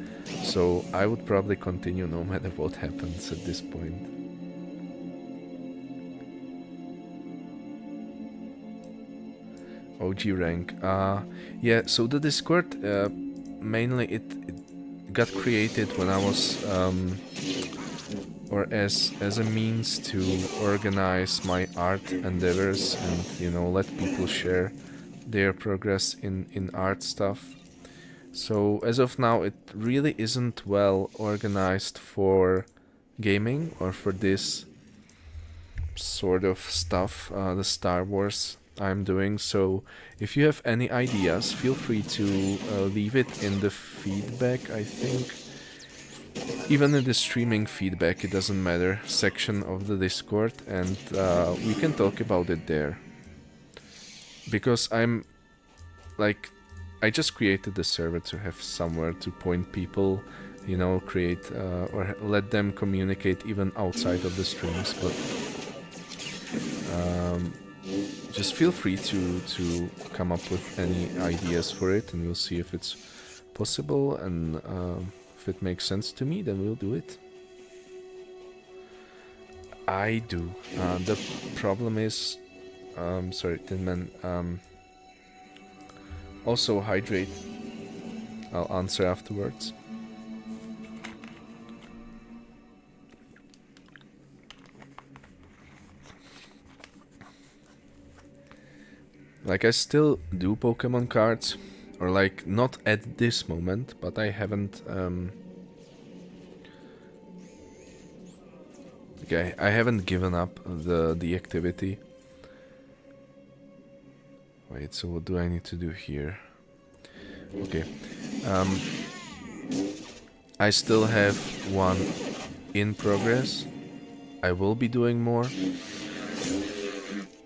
So I would probably continue no matter what happens at this point. OG rank. Yeah, so the Discord, mainly it got created when I was, or as a means to organize my art endeavors and, you know, let people share their progress in art stuff. So as of now, it really isn't well organized for gaming or for this sort of stuff, the Star Wars I'm doing. So if you have any ideas, feel free to leave it in the feedback, I think. Even in the streaming feedback, it doesn't matter, section of the Discord, and we can talk about it there. Because I'm, like, I just created the server to have somewhere to point people, you know, create or let them communicate even outside of the streams, but just feel free to come up with any ideas for it, and we'll see if it's possible, and if it makes sense to me, then we'll do it. I do. The problem is, sorry, Tin Man, also hydrate. I'll answer afterwards. Like, I still do Pokemon cards, or like not at this moment, but I haven't okay, I haven't given up the activity. Wait, so what do I need to do here? Okay. I still have one in progress. I will be doing more.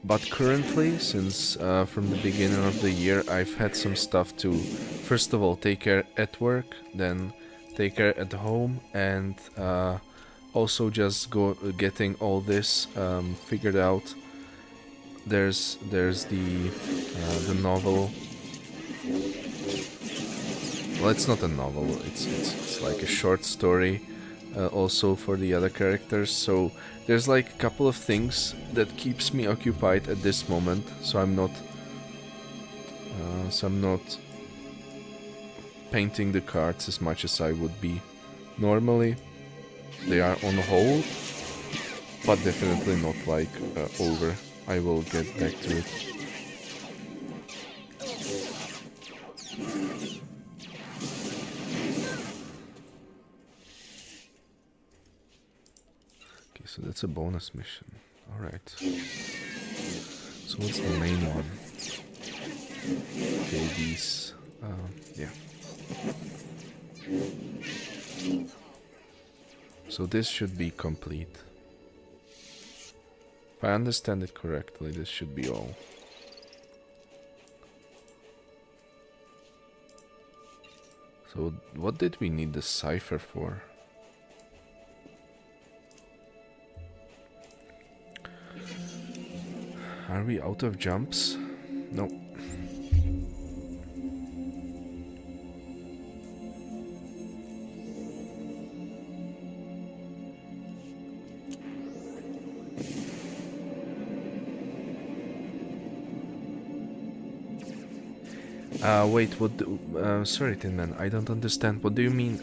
But currently, since from the beginning of the year, I've had some stuff to, first of all, take care at work, then take care at home, and also just getting all this figured out. There's the novel. Well, it's not a novel. It's like a short story, also for the other characters. So there's like a couple of things that keeps me occupied at this moment. So I'm not painting the cards as much as I would be normally. They are on hold, but definitely not like over. I will get back to it. Okay, so that's a bonus mission. Alright. So what's the main one? Okay, these, yeah. So this should be complete. If I understand it correctly, this should be all. So what did we need the cipher for? Are we out of jumps? No. Wait, what? Sorry, Tin Man, I don't understand. What do you mean?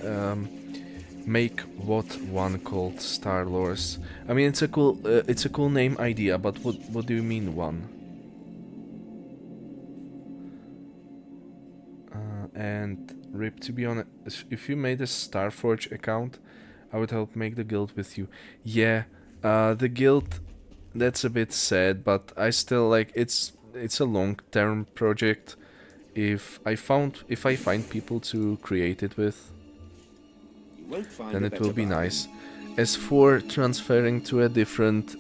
Make what one called Star Lords? I mean, it's a cool name idea, but what do you mean one? And Rip, to be honest, if you made a Starforge account, I would help make the guild with you. Yeah, the guild, that's a bit sad, but I still like it's a long-term project. If I find people to create it with, then it will be nice. As for transferring to a different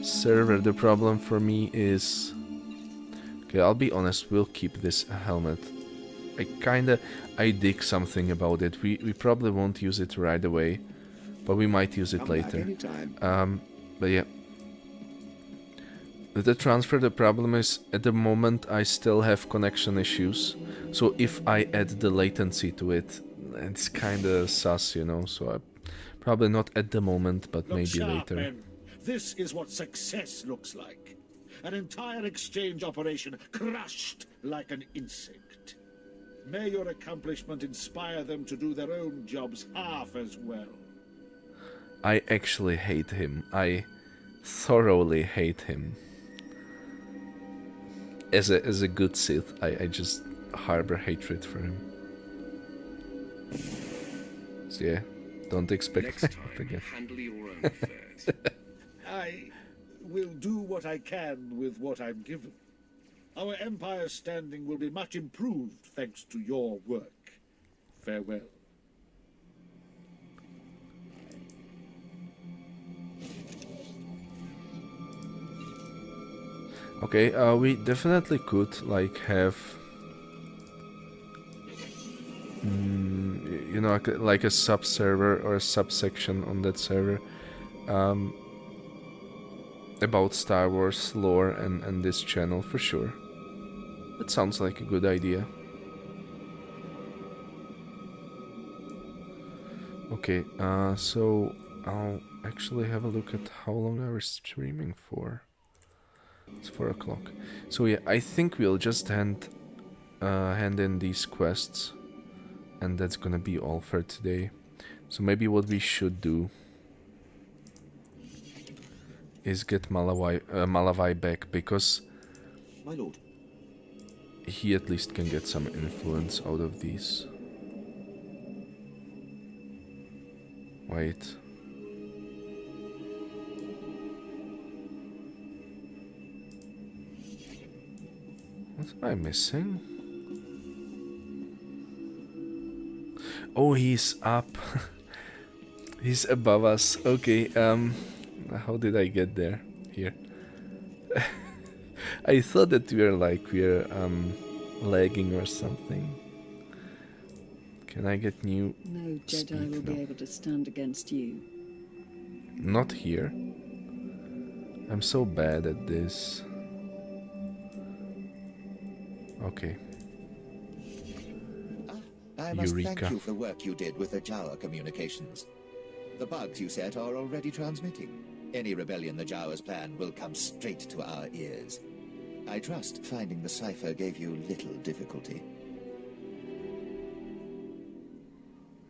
server, the problem for me is, okay, I'll be honest, we'll keep this helmet. I dig something about it. We probably won't use it right away, but we might use it later. But yeah. The transfer, the problem is, at the moment I still have connection issues, so if I add the latency to it, it's kinda sus, you know, so probably not at the moment, but Look maybe sharp, later. men. This is what success looks like. An entire exchange operation crushed like an insect. May your accomplishment inspire them to do their own jobs half as well. I actually hate him. I thoroughly hate him. As a good Sith, I just harbor hatred for him. So yeah, don't expect Next that time, again. handle your own affairs. I will do what I can with what I'm given. Our empire's standing will be much improved thanks to your work. Farewell. Okay, we definitely could like have, you know, like a sub-server or a subsection on that server about Star Wars lore and this channel for sure. That sounds like a good idea. Okay, so I'll actually have a look at how long I was streaming for. It's 4 o'clock. So yeah, I think we'll just hand in these quests, and that's gonna be all for today. So maybe what we should do is get Malavai back, because my lord, he at least can get some influence out of these. Wait. What am I missing? Oh, he's up. He's above us. Okay, how did I get there? Here. I thought that we're lagging or something. Can I get new No Jedi speed? will No. be able to stand against you. Not here. I'm so bad at this. Okay. I must Eureka. thank you for the work you did with the Jawa communications. The bugs you set are already transmitting. Any rebellion the Jawas plan will come straight to our ears. I trust finding the cipher gave you little difficulty.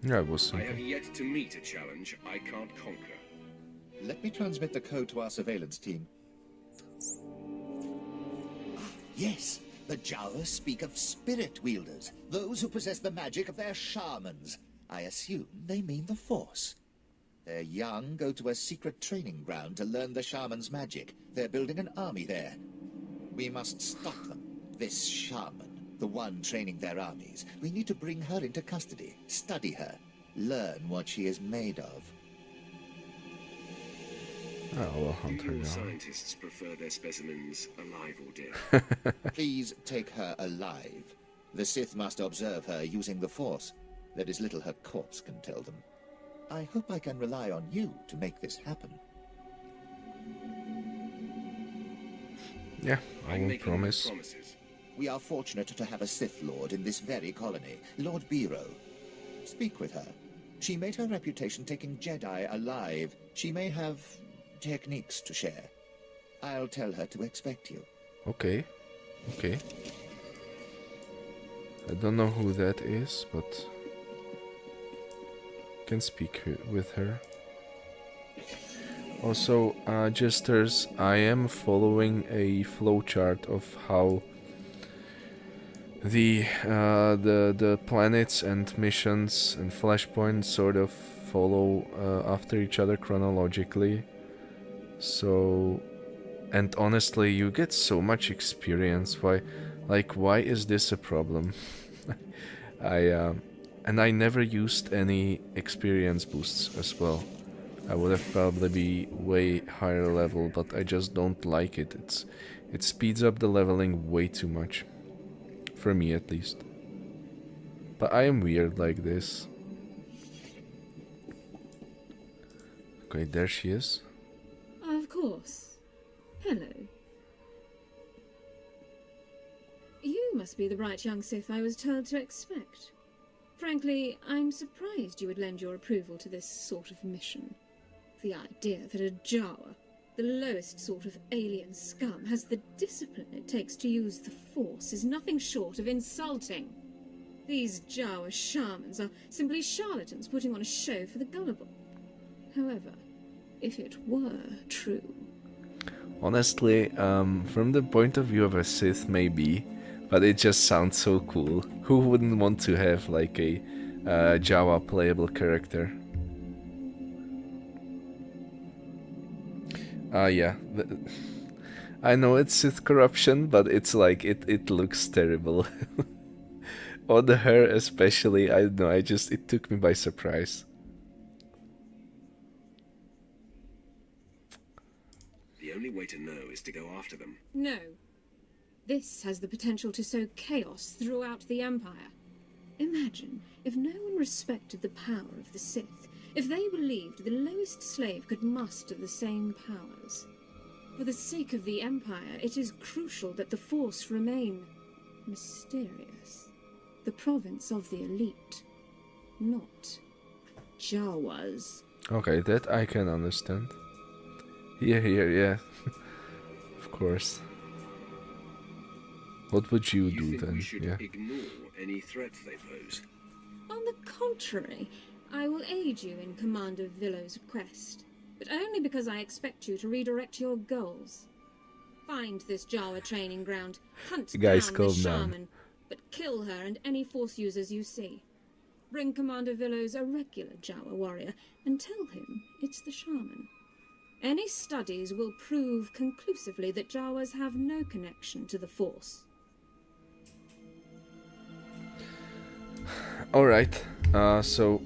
Yeah, it was I have something. yet to meet a challenge I can't conquer. Let me transmit the code to our surveillance team. Yes, the Jawas speak of spirit wielders, those who possess the magic of their shamans. I assume they mean the Force. Their young go to a secret training ground to learn the shaman's magic. They're building an army there. We must stop them. This shaman, the one training their armies. We need to bring her into custody, study her, learn what she is made of. Oh, we'll hunt her down. Scientists prefer their specimens alive or dead. Please take her alive. The Sith must observe her using the Force. There is little her corpse can tell them. I hope I can rely on you to make this happen. Yeah, I will promise. We are fortunate to have a Sith Lord in this very colony, Lord Biro. Speak with her. She made her reputation taking Jedi alive. She may have techniques to share. I'll tell her to expect you. Okay. Okay. I don't know who that is, but can speak with her. Also, jesters, I am following a flowchart of how the planets and missions and flashpoints sort of follow after each other chronologically. So, and honestly, you get so much experience. Why is this a problem? And I never used any experience boosts as well. I would have probably be way higher level, but I just don't like it. It speeds up the leveling way too much. For me, at least. But I am weird like this. Okay, there she is. Of course. Hello. You must be the bright young Sith I was told to expect. Frankly, I'm surprised you would lend your approval to this sort of mission. The idea that a Jawa, the lowest sort of alien scum, has the discipline it takes to use the Force is nothing short of insulting. These Jawa shamans are simply charlatans putting on a show for the gullible. However, if it were true... Honestly, from the point of view of a Sith, maybe, but it just sounds so cool. Who wouldn't want to have, like, a Jawa playable character? Yeah. I know it's Sith corruption, but it's like, it looks terrible. On her especially, I don't know, it took me by surprise. The only way to know is to go after them. No. This has the potential to sow chaos throughout the Empire. Imagine if no one respected the power of the Sith, if they believed the lowest slave could muster the same powers. For the sake of the Empire, it is crucial that the Force remain mysterious. The province of the elite, not Jawas. Okay, that I can understand. Yeah. Of course. What would you do then? We should yeah. ignore any threat they pose? On the contrary, I will aid you in Commander Villo's quest, but only because I expect you to redirect your goals. Find this Jawa training ground, hunt down the shaman, but kill her and any Force users you see. Bring Commander Villo's a regular Jawa warrior and tell him it's the shaman. Any studies will prove conclusively that Jawas have no connection to the Force. Alright, so...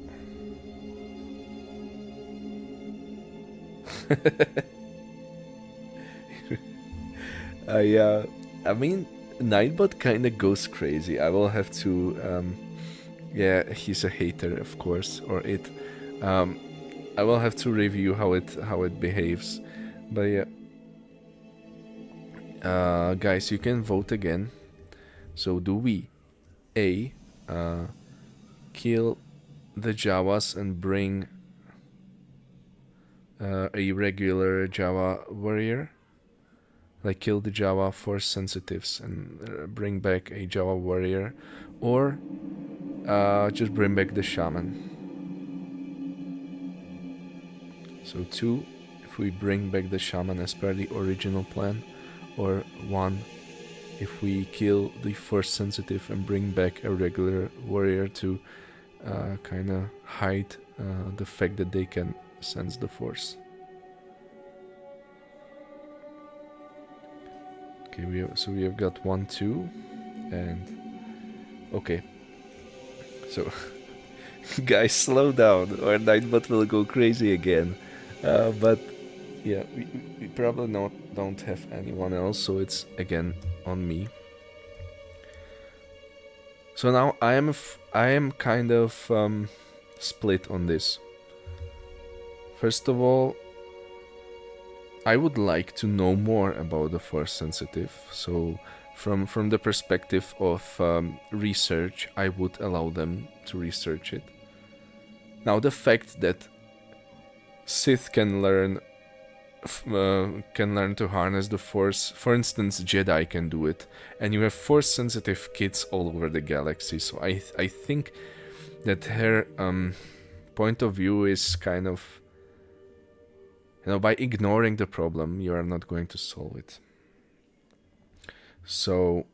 Yeah, I mean, Nightbot kinda goes crazy. I will have to... yeah, he's a hater, of course, or it. I will have to review how it behaves, but yeah. Guys, you can vote again. So do we A, kill the Jawas and bring a regular Jawa warrior, like kill the Jawa Force sensitives and bring back a Jawa warrior, or just bring back the shaman? So 2, if we bring back the shaman as per the original plan, or 1, if we kill the Force sensitive and bring back a regular warrior to kind of hide the fact that they can sense the Force. Okay, we have got 1, 2, and okay. So, guys, slow down, or Nightbot will go crazy again. But yeah, we probably don't have anyone else, so it's again on me. So now I am kind of split on this. First of all, I would like to know more about the Force sensitive. So from the perspective of research, I would allow them to research it. Now the fact that Sith can learn to harness the Force. For instance, Jedi can do it, and you have Force-sensitive kids all over the galaxy. So I think that her point of view is kind of, by ignoring the problem, you are not going to solve it. So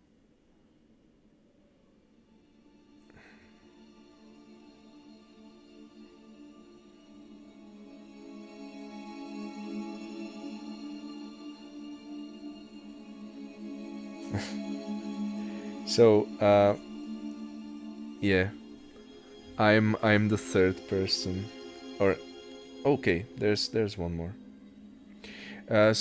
yeah, I'm the third person, or okay, there's one more. I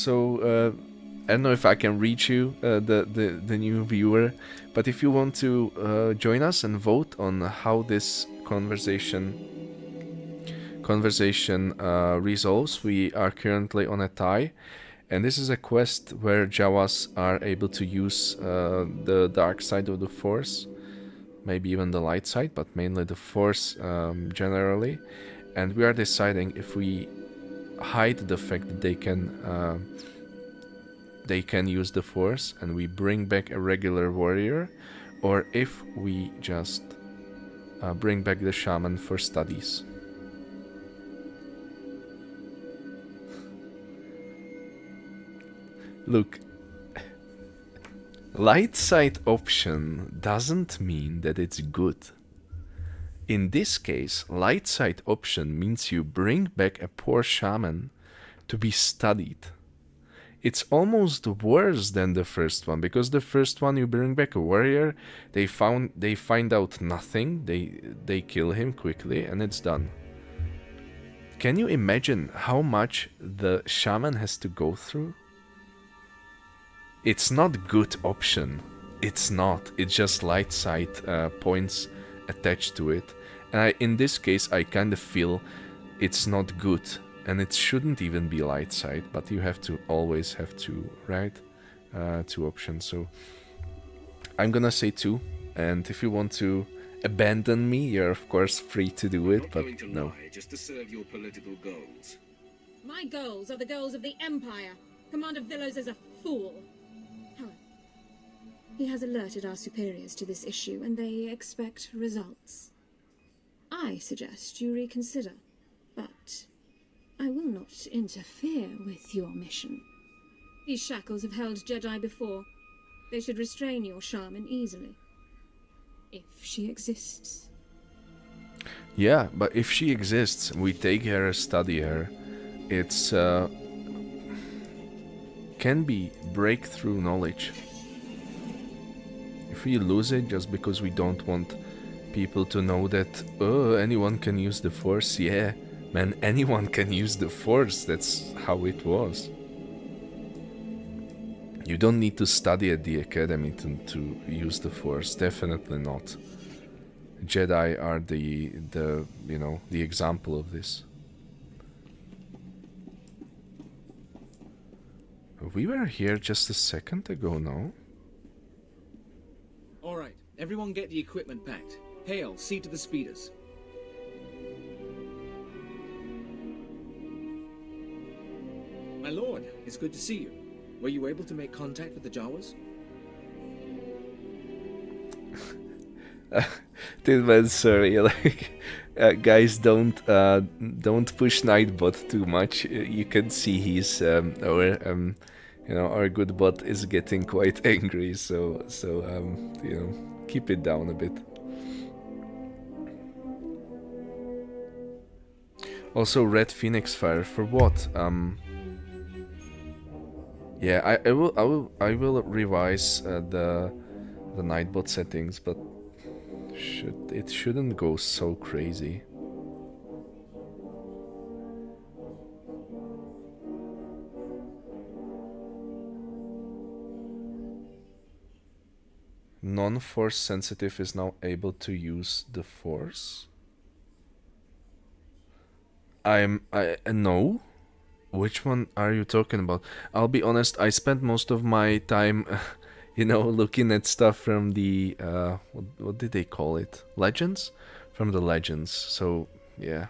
don't know if I can reach you, the new viewer, but if you want to join us and vote on how this conversation resolves, we are currently on a tie. And this is a quest where Jawas are able to use the dark side of the Force, maybe even the light side, but mainly the Force generally. And we are deciding if we hide the fact that they can use the Force and we bring back a regular warrior, or if we just bring back the shaman for studies. Look, light side option doesn't mean that it's good. In this case, light side option means you bring back a poor shaman to be studied. It's almost worse than the first one, because the first one you bring back a warrior, they find out nothing, they kill him quickly and it's done. Can you imagine how much the shaman has to go through? It's not good option. It's not. It's just light side points attached to it. And in this case, I kind of feel it's not good. And it shouldn't even be light side. But you always have to, right? 2 options. So I'm gonna say 2. And if you want to abandon me, you're of course free to do it. But no. Lie just to serve your political goals. My goals are the goals of the Empire. Commander Villos is a fool. He has alerted our superiors to this issue, and they expect results. I suggest you reconsider, but I will not interfere with your mission. These shackles have held Jedi before. They should restrain your shaman easily. If she exists. Yeah, but if she exists, we take her, study her. It's can be breakthrough knowledge. If we lose it just because we don't want people to know that, oh, anyone can use the Force, yeah, man, anyone can use the Force, that's how it was. You don't need to study at the academy to use the Force, definitely not. Jedi are the example of this. We were here just a second ago, no? Alright, everyone get the equipment packed. Hale, see to the speeders. My lord, it's good to see you. Were you able to make contact with the Jawas? Dude, man, sorry, guys, don't push Nightbot too much. You can see he's our good bot is getting quite angry, so keep it down a bit. Also, Red Phoenix Fire for what? Yeah, I will revise the Nightbot settings, but it shouldn't go so crazy. Non-force sensitive is now able to use the force. No. Which one are you talking about? I'll be honest, I spent most of my time, you know, looking at stuff from the what did they call it? Legends? From the Legends. So yeah,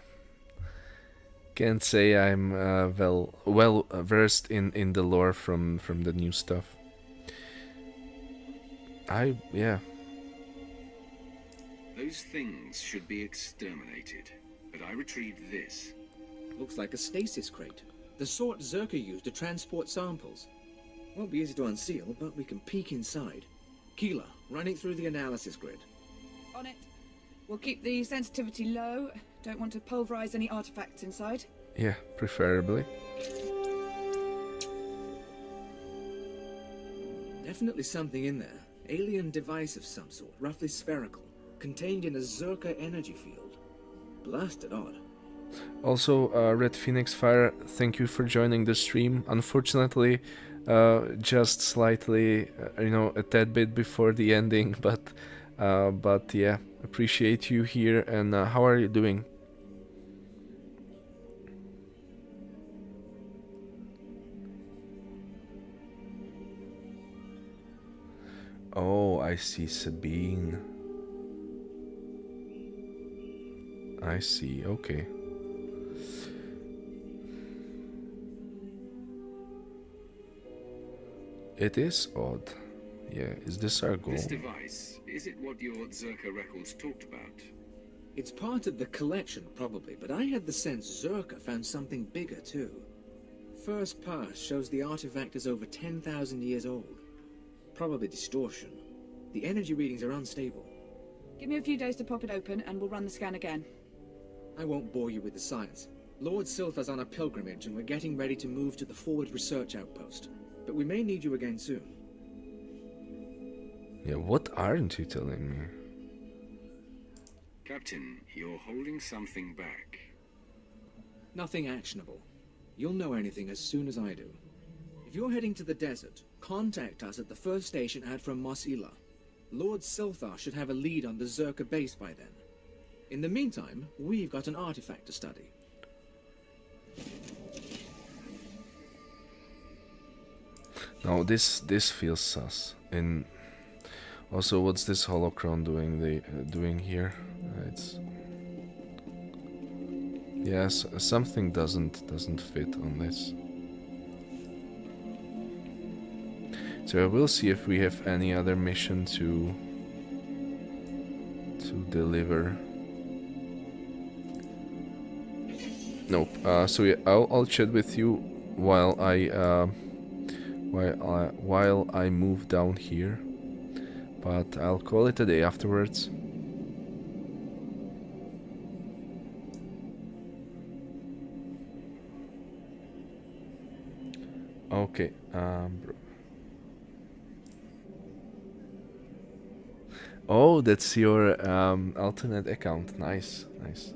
can't say I'm well versed in the lore from the new stuff. Yeah. Those things should be exterminated, but I retrieved this. Looks like a stasis crate. The sort Zerka used to transport samples. Won't be easy to unseal, but we can peek inside. Keela, running through the analysis grid. On it. We'll keep the sensitivity low. Don't want to pulverize any artifacts inside. Yeah, preferably. Definitely something in there. Alien device of some sort, roughly spherical, contained in a Zerka energy field. Blasted odd. Also, Red Phoenix Fire, thank you for joining the stream. Unfortunately, just slightly, you know, a tad bit before the ending, but yeah, appreciate you here. And how are you doing? Oh, I see Sabine. I see, okay. It is odd. Yeah, is this our goal? This device, is it what your Zerka records talked about? It's part of the collection, probably, but I had the sense Zerka found something bigger, too. First pass shows the artifact is over 10,000 years old. Probably distortion. The energy readings are unstable. Give me a few days to pop it open and we'll run the scan again. I won't bore you with the science. Lord Silthar's on a pilgrimage and we're getting ready to move to the forward research outpost. But we may need you again soon. Yeah, what aren't you telling me? Captain, you're holding something back. Nothing actionable. You'll know anything as soon as I do. If you're heading to the desert, contact us at the first station out from Mos Ila. Lord Silthar should have a lead on the Zerka base by then. In the meantime, we've got an artifact to study. No, this feels sus. And also, what's this holocron doing here? It's yes, something doesn't fit on this. So I will see if we have any other mission to deliver. Nope. So yeah, I'll chat with you while I move down here, but I'll call it a day afterwards. Okay. Oh, that's your alternate account. Nice, nice.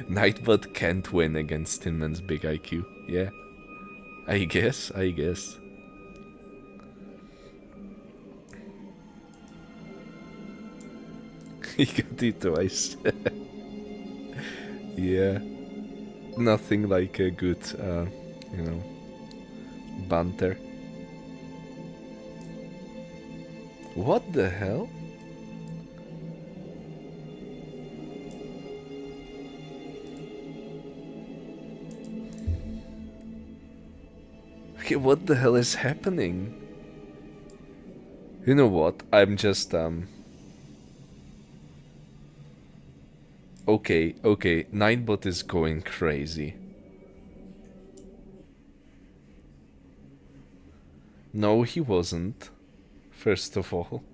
Nightbot can't win against Tinman's big IQ. Yeah, I guess. He got it twice. Yeah, nothing like a good, you know, banter. What the hell? Okay, what the hell is happening? You know what? I'm just Okay, Nightbot is going crazy. No, he wasn't. First of all.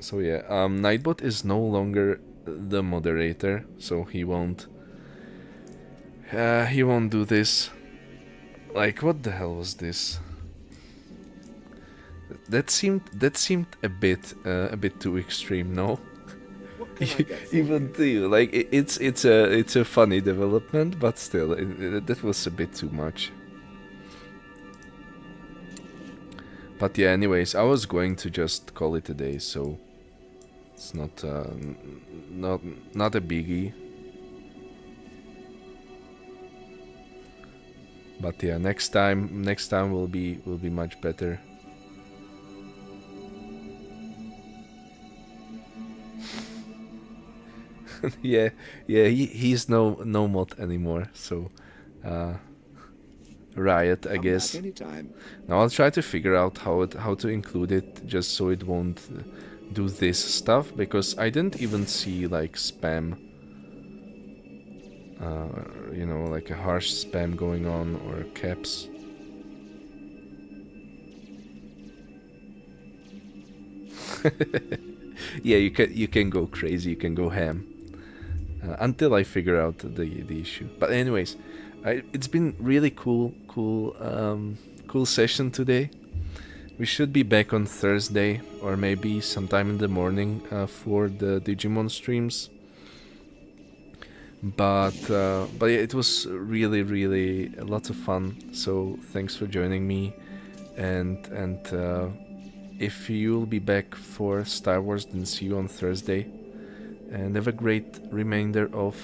So yeah, Nightbot is no longer the moderator, so he won't do this. Like, what the hell was this? That seemed a bit too extreme, no? Even to you, like it's a funny development, but still, that was a bit too much. But yeah, anyways, I was going to just call it a day, so it's not not a biggie. But yeah, next time will be much better. yeah, he's no mod anymore, so Riot, I guess. Now I'll try to figure out how to include it, just so it won't do this stuff, because I didn't even see like spam, you know, like a harsh spam going on, or caps. Yeah, you can go crazy, you can go ham, until I figure out the issue. But anyways, it's been really cool session today. We should be back on Thursday, or maybe sometime in the morning, for the Digimon streams. But yeah, it was really a lot of fun. So thanks for joining me, and if you'll be back for Star Wars, then see you on Thursday. And have a great remainder of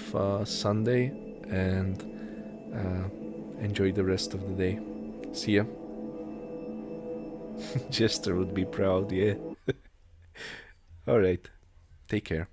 Sunday, and enjoy the rest of the day. See ya. Jester would be proud, yeah. Alright, take care.